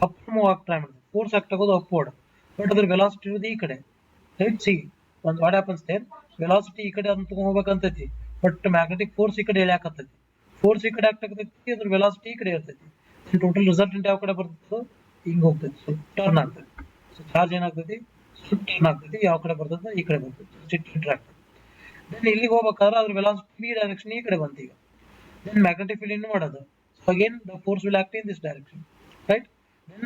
ಅಪ್ ಮೂವ್ ಆಗಿ ಟ್ರೈ ಮಾಡ್ತೈತಿ. ಫೋರ್ಸ್ ಆಕ್ಟ್ ಆಗೋದು ಅಪ್ವರ್ಡ್, ಬಟ್ ಅದ್ರ ವೆಲಾಸಿಟಿ ಇರೋದು ಈ ಕಡೆ. ರೈಟ್? ಸಿ ಒಂದು ವಾಟ್ ಹ್ಯಾಪನ್ಸ್ ದೇರ್, ವೆಲಾಸಿಟಿ ಈ ಕಡೆ ಅಂತ ಹೋಗ್ಬೇಕಂತೈತಿ, ಬಟ್ ಮ್ಯಾಗ್ನೆಟಿಕ್ ಫೋರ್ಸ್ ಈ ಕಡೆ ಎಳ್ಯಾಕತ್ತೈತಿ. ಫೋರ್ಸ್ ಈ ಕಡೆ ಆಕ್ಟ್ ಆಗ್ತೈತಿ, ಅದ್ರ ವೆಲಾಸಿಟಿ ಈ ಕಡೆ ಇರ್ತೈತಿ. ಟೋಟಲ್ ರಿಸಲ್ಟೆಂಟ್ ಯಾವ ಕಡೆ ಬರ್ತೈತೋ ಹಿಂಗೆ ಹೋಗ್ತೈತಿ, ಸ್ವಲ್ಪ ಟರ್ನ್ ಆಗ್ತೈತಿ. ಸೊ ಚಾರ್ಜ್ ಏನಾಗ್ತೈತಿ? ಸ್ವಲ್ಪ ಟರ್ನ್ ಆಗ್ತೈತಿ. ಯಾವ ಕಡೆ ಬರ್ತೈತೆ? ಈ ಕಡೆ ಬರ್ತೈತಿ. ಇಂಟ್ರಾಕ್ಟ್. ದೆನ್ ಇಲ್ಲಿಗೆ ಹೋಗ್ಬೇಕಾದ್ರೆ ಅದ್ರ ವೆಲಾಸಿಟಿ ಈ ಡೈರೆಕ್ಷನ್ ಈ ಕಡೆ ಬಂತು ಈಗ. Then magnetic field in what? So again the force will act in this direction, right? Then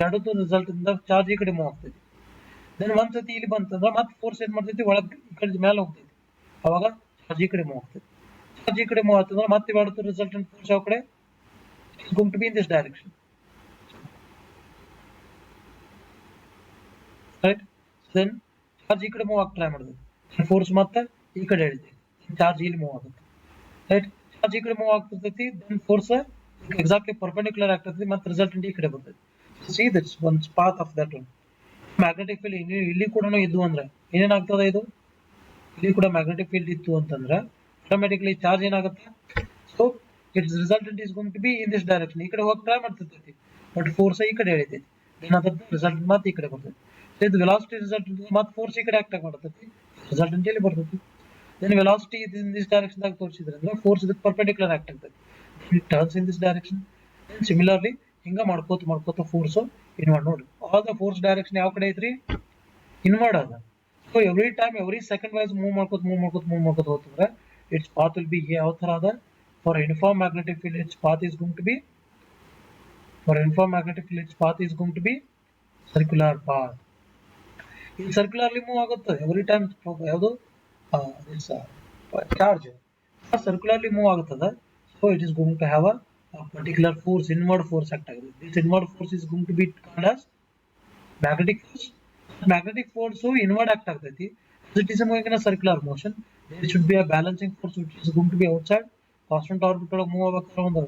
ಎರಡು result in the charge ಈ ಕಡೆ ಮೂವ್ ಆಗ್ತೈತಿ. Then ಒಂದ್ಸತಿ ಇಲ್ಲಿ ಬಂತಂದ್ರೆ ಮತ್ತೆ ಫೋರ್ಸ್ ಏನ್ ಮಾಡ್ತೈತಿ? ಒಳಗೆ ಈ ಕಡೆ ಮೇಲೆ ಹೋಗ್ತೈತಿ. ಅವಾಗ ಚಾರ್ಜ್ ಈ ಕಡೆ ಮೂವ್ ಆಗ್ತೈತಿ. ಚಾರ್ಜ್ ಈ ಕಡೆ ಮೂವ್ ಆಗ್ತಂದ್ರೆ ಮತ್ತೆ ಮಾಡುತ್ತೆ ರಿಸಲ್ಟೆಂಟ್ ಫೋರ್ಸ್ ಯಾವ ಕಡೆ? It is going to be in this direction, right? Then charge ಈ ಕಡೆ ಮೂವ್ ಆಗಿ ಟ್ರೈ ಮಾಡ್ತೈತಿ. ಫೋರ್ಸ್ ಮತ್ತೆ ಈ ಕಡೆ ಎಳಿತೈತಿ. ಚಾರ್ಜ್ ಇಲ್ಲಿ ಮೂವ್ ಆಗುತ್ತೆ, right? ಚಾರ್ಜ್ ಈ ಕಡೆ ಮೂವ್ ಆಗ್ತಿರ್ತೈತಿ, ದೆನ್ ಫೋರ್ಸ್ ಎಕ್ಸಾಕ್ಟ್ಲಿ ಪರ್ಪೆಂಡಿಕ್ಯುಲರ್ ಆಗ್ತೈತಿ, ಮತ್ತೆ ರಿಸಲ್ಟೆಂಟ್ ಈ ಕಡೆ ಬರ್ತೈತಿ. See it's one path of that one. Magnetic field ಇಲ್ಲಿ ಕೂಡ ಇದ್ದು ಅಂದ್ರೆ ಏನೇನಾಗ್ತದೆ? ಇದು ಇಲ್ಲಿ ಕೂಡ ಮ್ಯಾಗ್ನೆಟಿಕ್ ಫೀಲ್ಡ್ ಇತ್ತು ಅಂತಂದ್ರೆ ಆಟೋಮೆಟಿಕ್ಲಿ ಚಾರ್ಜ್ ಏನಾಗುತ್ತೆ? So its resultant is going to be in this direction. ಈ ಕಡೆ ಹೋಗಿ ಟ್ರೈ ಮಾಡ್ತಿರ್ತೈತಿ, ಬಟ್ ಫೋರ್ಸ್ ಈ ಕಡೆ ಎಳಿತೈತಿ. ದೆನ್ ಅದ್ರ ರಿಸಲ್ಟೆಂಟ್ ಮತ್ತೆ ಈ ಕಡೆ ಬರ್ತೈತಿ. ಸೊ ಇದು ವೆಲಾಸಿಟಿ ರಿಸಲ್ಟೆಂಟ್ ಮತ್ತೆ ಫೋರ್ಸ್ ಈ ಕಡೆ ಆಕ್ಟ್ ಆಗಿ ಮಾಡ್ತೈತಿ, ರಿಸಲ್ಟೆಂಟ್ ಇಲ್ಲಿ ಬರ್ತೈತಿ. Then velocity is in this direction ದಾಗ ತೋರಿಸಿದ್ರೆ ಅಂದ್ರೆ ಫೋರ್ಸ್ ಇದಕ್ಕೆ ಪರ್ಪೆಂಡಿಕ್ಯುಲರ್ ಆಕ್ಟ್ ಆಗ್ತದೆ. It turns in this direction. Then similarly ಹಿಂಗ ಮಾಡ್ಕೋತ ಫೋರ್ಸ್ ಇನ್ವರ್ಡ್. ನೋಡಿ ಆಲ್ ದ ಫೋರ್ಸ್ ಡೈರೆಕ್ಷನ್ ಯಾವ ಕಡೆ ಐತ್ರಿ? ಇನ್ವರ್ಡ್ ಅದ. So every time every second wise move ಮಾಡ್ಕೋತ ಹೋಗ್ತಂದ್ರೆ ಇಟ್ಸ್ ಪಾತ್ ವಿಲ್ ಬಿ ಯಾವ ತರ ಅದ? For uniform magnetic field its path is going to be circular path. ಇದು ಸರ್ಕ್ಯುಲರ್ಲಿ ಮೂವ್ ಆಗುತ್ತೆ ಎವ್ರಿ ಟೈಮ್. ಯಾವುದು charge circularly move ಆಗುತ್ತದೆ. So it is going to have a particular force, inward force act ಆಗುತ್ತೆ. This inward force is going to be called as magnetic force. Magnetic force inward act ಆಗ್ತೈತಿ. As it is moving in a circular motion, there should be a balancing force which is going to be outside. Constant orbit ಒಳಗೆ move ಆಗಬೇಕಾದ್ರೆ ಒಂದು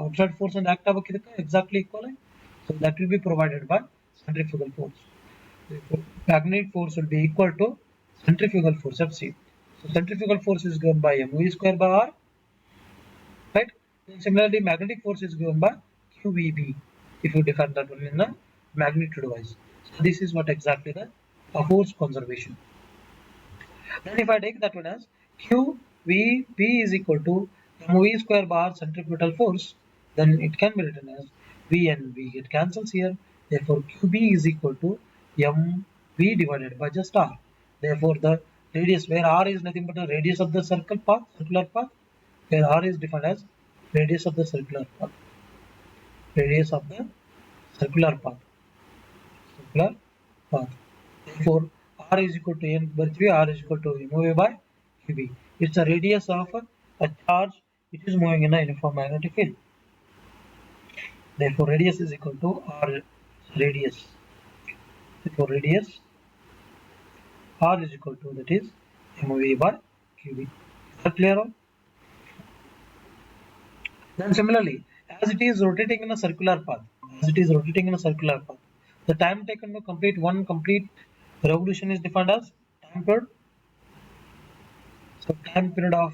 outside force and act ಆಗಬೇಕು ಇದಕ್ಕೆ exactly equal. So that will be provided by centrifugal force. Therefore, magnetic force will be equal to centrifugal force Fc. So centrifugal force is given by mv square by r, right? Then similarly magnetic force is given by qvb if you define that one in the magnitude wise. So this is what exactly the force conservation. Then if I take that one as qvb is equal to mv square by r centrifugal force, then it can be written as v and v get cancels here. Therefore qb is equal to mv divided by just r. Therefore the radius, where r is nothing but the radius of the circular path, where r is defined as radius of the circular path. Therefore r is equal to n by 3, r is equal to mov by qb. It's the radius of a charge which is moving in a uniform magnetic field. Therefore, radius is equal to r radius. Therefore, radius r is equal to, that is, mov by qb. Is that clear? Then similarly, as it is rotating in a circular path, the time taken to complete one complete revolution is defined as time period. So time period of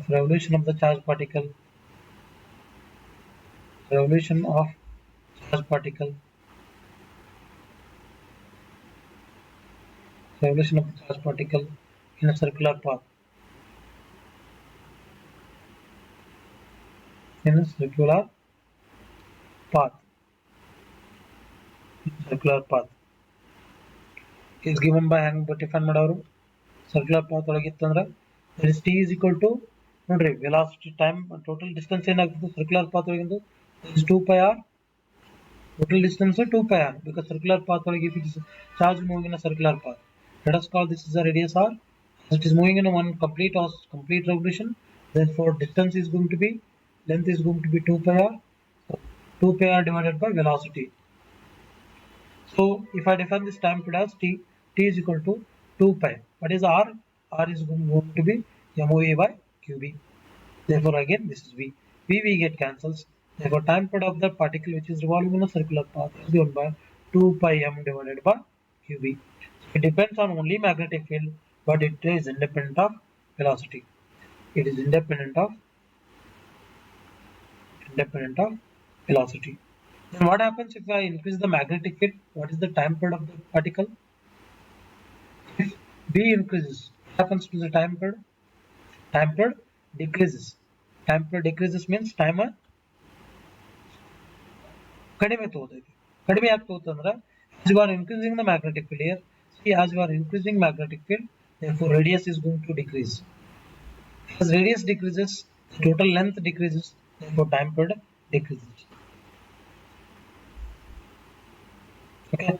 revolution of the charged particle, revolution of charged particle, revolution of the charged particle in a circular path, in a path, circular path is given by hang define ಮಾಡೋರು circular path ಒಳಗಿತ್ತಂದ್ರೆ that is t is equal to ನೋಡ್ರಿ velocity time total distance ಏನಾಗ್ತದೆ circular path ಒಳಗಿಂದು that is 2 pi r. Total distance is 2 pi r because circular path ಒಳಗೆ if it is charge moving in a circular path, let us call this is a radius r. As it is moving in a one complete revolution, therefore distance is going to be, length is going to be 2 pi r. So 2 pi r divided by velocity. So if I define this time period as t is equal to 2 pi. What is r? R is going to be mov by qb. Therefore again this is v. V get cancels. Therefore time period of the particle which is revolving in a circular path is given by 2 pi m divided by qb. So it depends on only magnetic field, but it is independent of velocity. It is independent of velocity. Then what happens if I increase the magnetic field? What is the time period of the particle? If B increases, what happens to the time period? Time period decreases. Time period decreases means time ಕಡಿಮೆ ತಗೋತೈತಿ. ಕಡಿಮೆ ಯಾಕೆ ತಗೋತಂದ್ರೆ as you are increasing the magnetic field here, see, as you are increasing magnetic field, therefore radius is going to decrease. As radius decreases, the total length decreases, therefore time period decreases. Okay.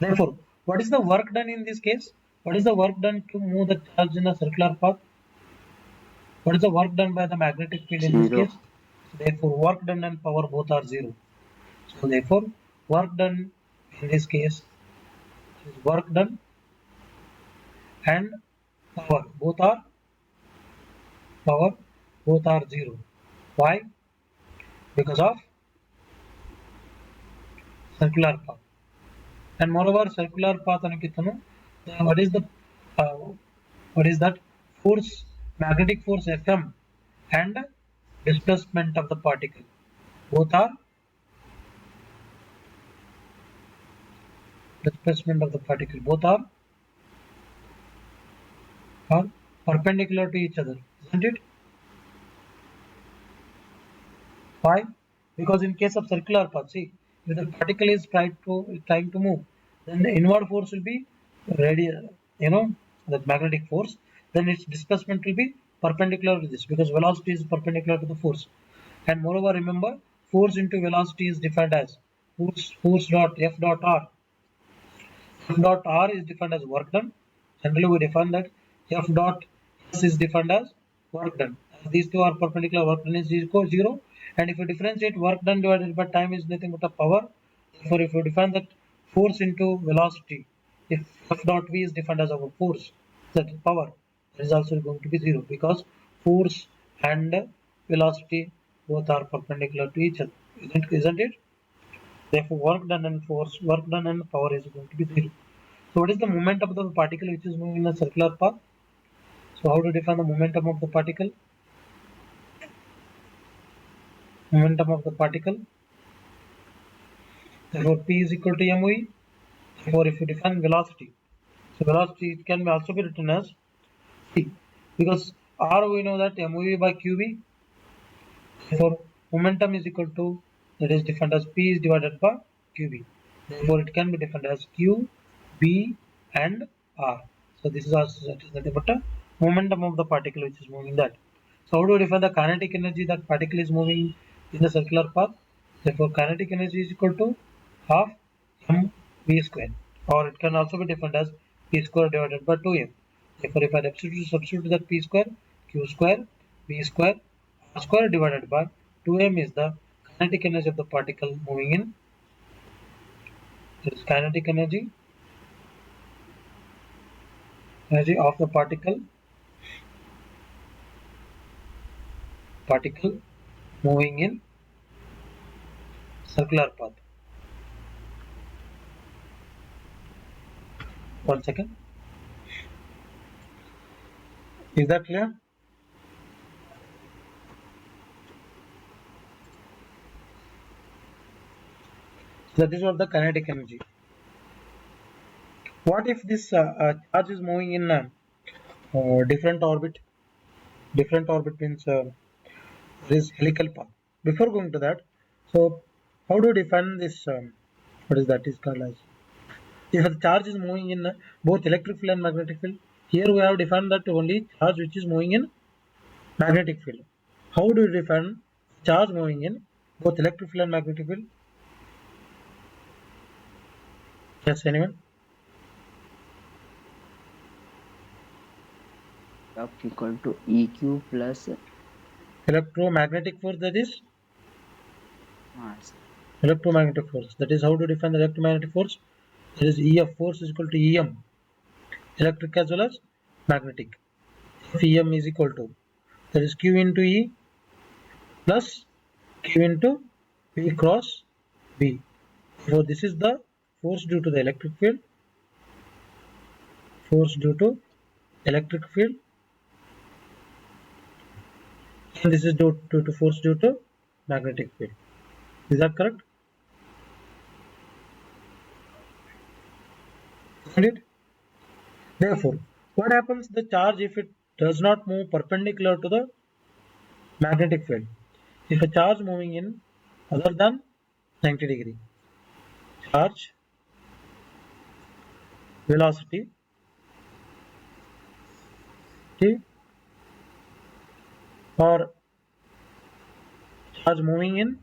Therefore, what is the work done in this case? What is the work done to move the charge in a circular path? What is the work done by the magnetic field in this 0. case? Therefore, work done and power both are 0. So therefore, work done in this case is work done and power both are 0. Why? Because of circular path. And moreover, circular path anukitanu, what is the what is that force, magnetic force Fm and displacement of the particle both are perpendicular to each other, isn't it? Why? Because in case of circular path, see, if the particle is trying to move, then the inward force will be radial, that magnetic force. Then its displacement will be perpendicular to this because velocity is perpendicular to the force. And moreover, remember, force into velocity is defined as force dot F dot r. F dot r is defined as work done. Generally, we define that F dot s is defined as work done. As these two are perpendicular, work done is equal to 0. And if you differentiate work done divided by time is nothing but a power. Therefore, if you define that force into velocity, if F dot v is defined as our force, that is power, that is also going to be 0 because force and velocity both are perpendicular to each other, isn't it? Therefore, work done and power is going to be 0. So, what is the momentum of the particle which is moving in a circular path? So, how to define the momentum of the particle? Momentum of the particle. Therefore, P is equal to mv. Therefore, if you define velocity, so velocity can also be written as c, because r we know that mv by qb. Therefore, momentum is equal to, that is defined as p is divided by qb. Therefore, it can be defined as q, b, and r. So this is also nothing but a momentum of the particle which is moving that. So how do we define the kinetic energy that particle is moving in the circular path? Therefore, kinetic energy is equal to half mv square, or it can also be defined as p square divided by 2m. Therefore, if I substitute that p square, q square, v square, r square divided by 2m is the kinetic energy of the particle moving in. This is kinetic energy of the particle moving in circular path. One second. Is that clear? So this was the kinetic energy. What if this charge is moving in different orbit? Different orbit means there is helical path. Before going to that, so how do you define this? What is that is called as? If the charge is moving in both electric field and magnetic field, here we have defined that only charge which is moving in magnetic field. How do you define charge moving in both electric field and magnetic field? Yes, anyone? F equal to EQ plus Electromagnetic force, that is mass. electromagnetic force. That is how to define the electromagnetic force. That is EF force is equal to EM, electric as well as magnetic. If EM is equal to, that is Q into E plus Q into V cross B. So this is the force due to the electric field, force due to electric field, and this is due to force due to magnetic field. Is that correct? Isn't it? Therefore, what happens the charge if it does not move perpendicular to the magnetic field? If a charge moving in other than 90 degree, charge velocity t, or charge moving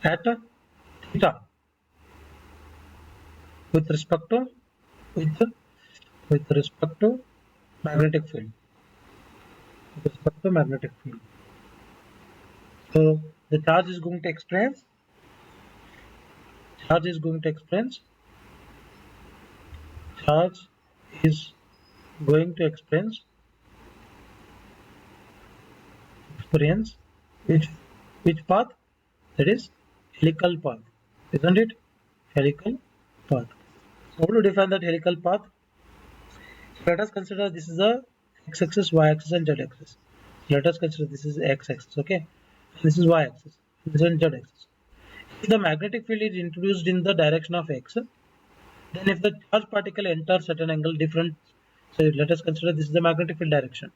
at theta with respect to with with respect to magnetic field, with respect to magnetic field. So the charge is going to experience charge is going to experience charge is going to experience which path? That is helical path, isn't it? Helical path. So how to define that helical path? Let us consider this is a x-axis, y-axis, and z-axis. Let us consider this is x-axis, okay? This is y-axis, this is z-axis. If the magnetic field is introduced in the direction of x, then if the charged particle enters at an angle different, so let us consider this is the magnetic field direction.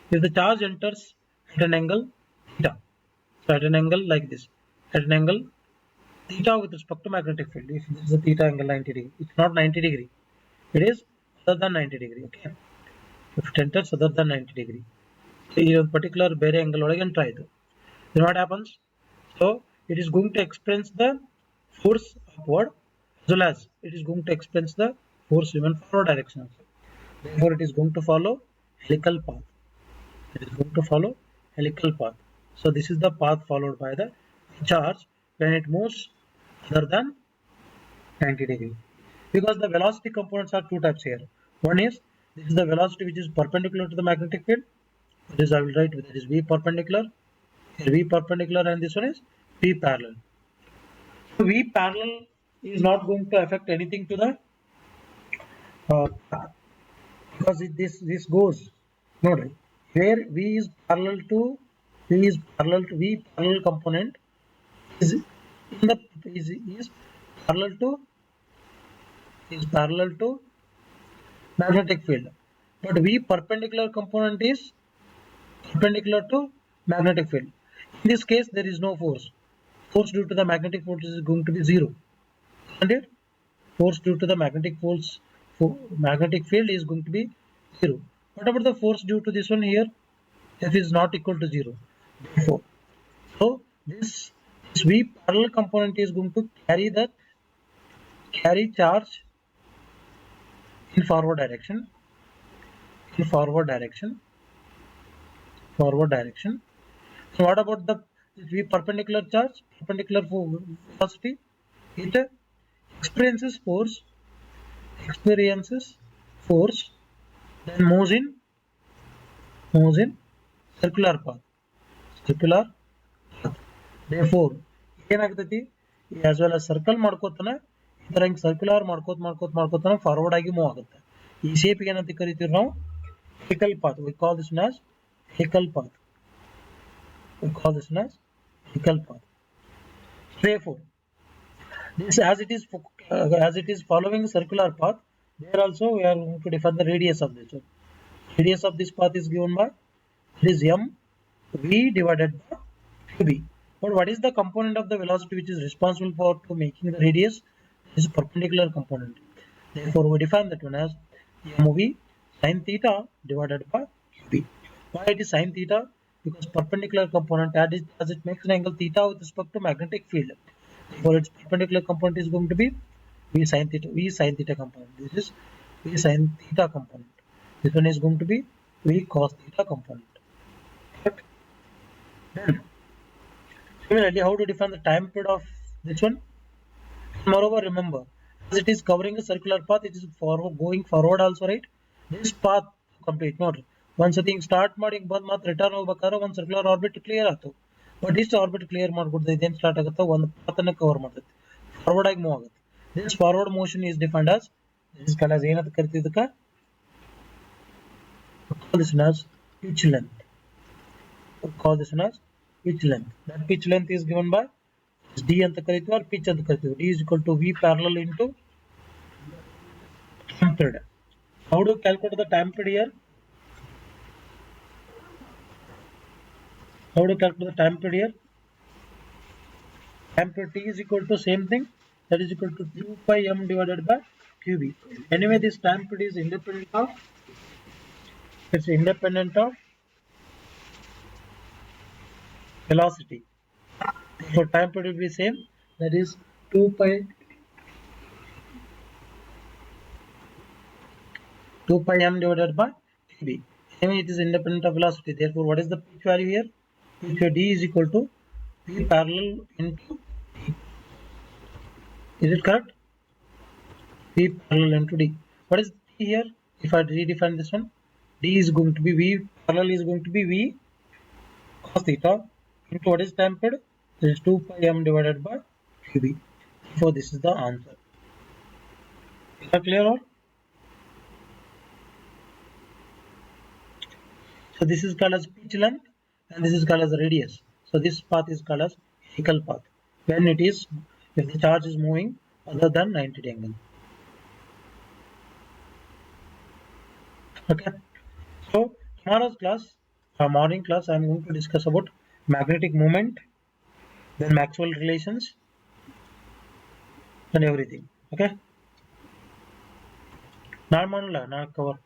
If the charge enters at an angle theta, so at an angle like this, at an angle theta with respect to magnetic field, if this is a theta angle 90 degree, it's not 90 degree, it is other than 90 degree, okay? If it enters other than 90 degree, so in a particular ಬೇರೆ angle ಒಳಗೆ enter ಆಯಿತು, then what happens? So it is going to experience the force upward as well as it is going to experience the force even forward direction also. Therefore, it is going to follow helical path. It is going to follow helical path. So this is the path followed by the charge when it moves other than 90 degree. Because the velocity components are two types here. One is this is the velocity which is perpendicular to the magnetic field. This I will write that is V perpendicular. Here V perpendicular and this one is V parallel. So V parallel is not going to affect anything to the because this goes no right where V is parallel to V parallel component is in the is parallel to is parallel to magnetic field, but V perpendicular component is perpendicular to magnetic field. In this case, there is no force. Force due to the magnetic force is going to be zero. And it force due to the magnetic field is going to be zero. What about the force due to this one here? F is not equal to zero. Therefore, so this This V parallel component is going to carry charge in forward direction, in forward direction, forward direction. So what about the V perpendicular charge, perpendicular velocity? It experiences force, experiences force, then moves in circular path, circular path. Therefore, ಏನಾಗ್ತೈತಿ as well as circle ಮಾಡ್ಕೋತಾನೆ ಈ ತರ ಹಿಂಗ್ circular ಮಾಡ್ಕೋತಾನೆ forward ಆಗಿ move ಆಗುತ್ತೆ. ಈ shape ಏನಂತ ಕರಿತೀವಿ ನಾವು helical path. We call this as helical path. We call this as helical path. Therefore, this as it is following circular path, there also we are going to define the radius of this one. Radius of this path is given by it is m v divided by qb. But what is the component of the velocity which is responsible for to making the radius? This is perpendicular component. Therefore, we define that one as mv sin theta divided by qb. Why it is sin theta? Because perpendicular component as it makes an angle theta with respect to magnetic field. Therefore, its perpendicular component is going to be v sin theta component. This is v sin theta component. This one is going to be v cos theta component. Correct? Then, similarly, how to define the time period of this one? Moreover, remember, as it is covering a circular path, it is going forward also, right? This path complete. Note, once a thing start ಮಾಡಿ ಬಂದು ಮತ್ತೆ return ಹೋಗ್ಬೇಕಾದ್ರೆ ಒಂದು circular orbit clear ಆಯ್ತು. But ಇಷ್ಟು orbit clear ಮಾಡ್ಬಿಡ್ತದೆ ಇದೇನು start ಆಗುತ್ತೆ ಒಂದು ಪಾತ್ ಅನ್ನು ಕವರ್ ಮಾಡ್ತೈತೆ ಫಾರ್ವರ್ಡ್ ಆಗಿ ಮೂವ್ ಆಗುತ್ತೆ. This forward motion is defined as this call as ಏನಂತ ಕರಿತಿದ್ದಕ್ಕೆ call this as pitch length. Call this as pitch length. That pitch length is given by d ಅಂತ ಕರಿತೀವಿ or pitch ಅಂತ ಕರಿತೀವಿ. D is equal to v parallel into time period. How do you calculate the time period here? How do you calculate the time period here? Time period T is equal to same thing, that is equal to 2 pi m divided by qb. Anyway, this time period is independent of velocity. So time period will be same, that is 2 pi m divided by qb. Anyway, it is independent of velocity. Therefore, what is the pitch value here? Pitch value d is equal to v parallel into d. Is it correct? V parallel into d. What is d here? If I redefine this one, d is going to be v parallel is going to be v cos theta into what is time period? This is 2 pi m divided by qb. So this is the answer. Is that clear all? So this is called as pitch length and this is called as radius. So this path is called as helical path when it is if the charge is moving other than 90 angle. Okay. So tomorrow's class, morning class, I am going to discuss about magnetic moment, then Maxwell relations and everything. Okay. Not cover.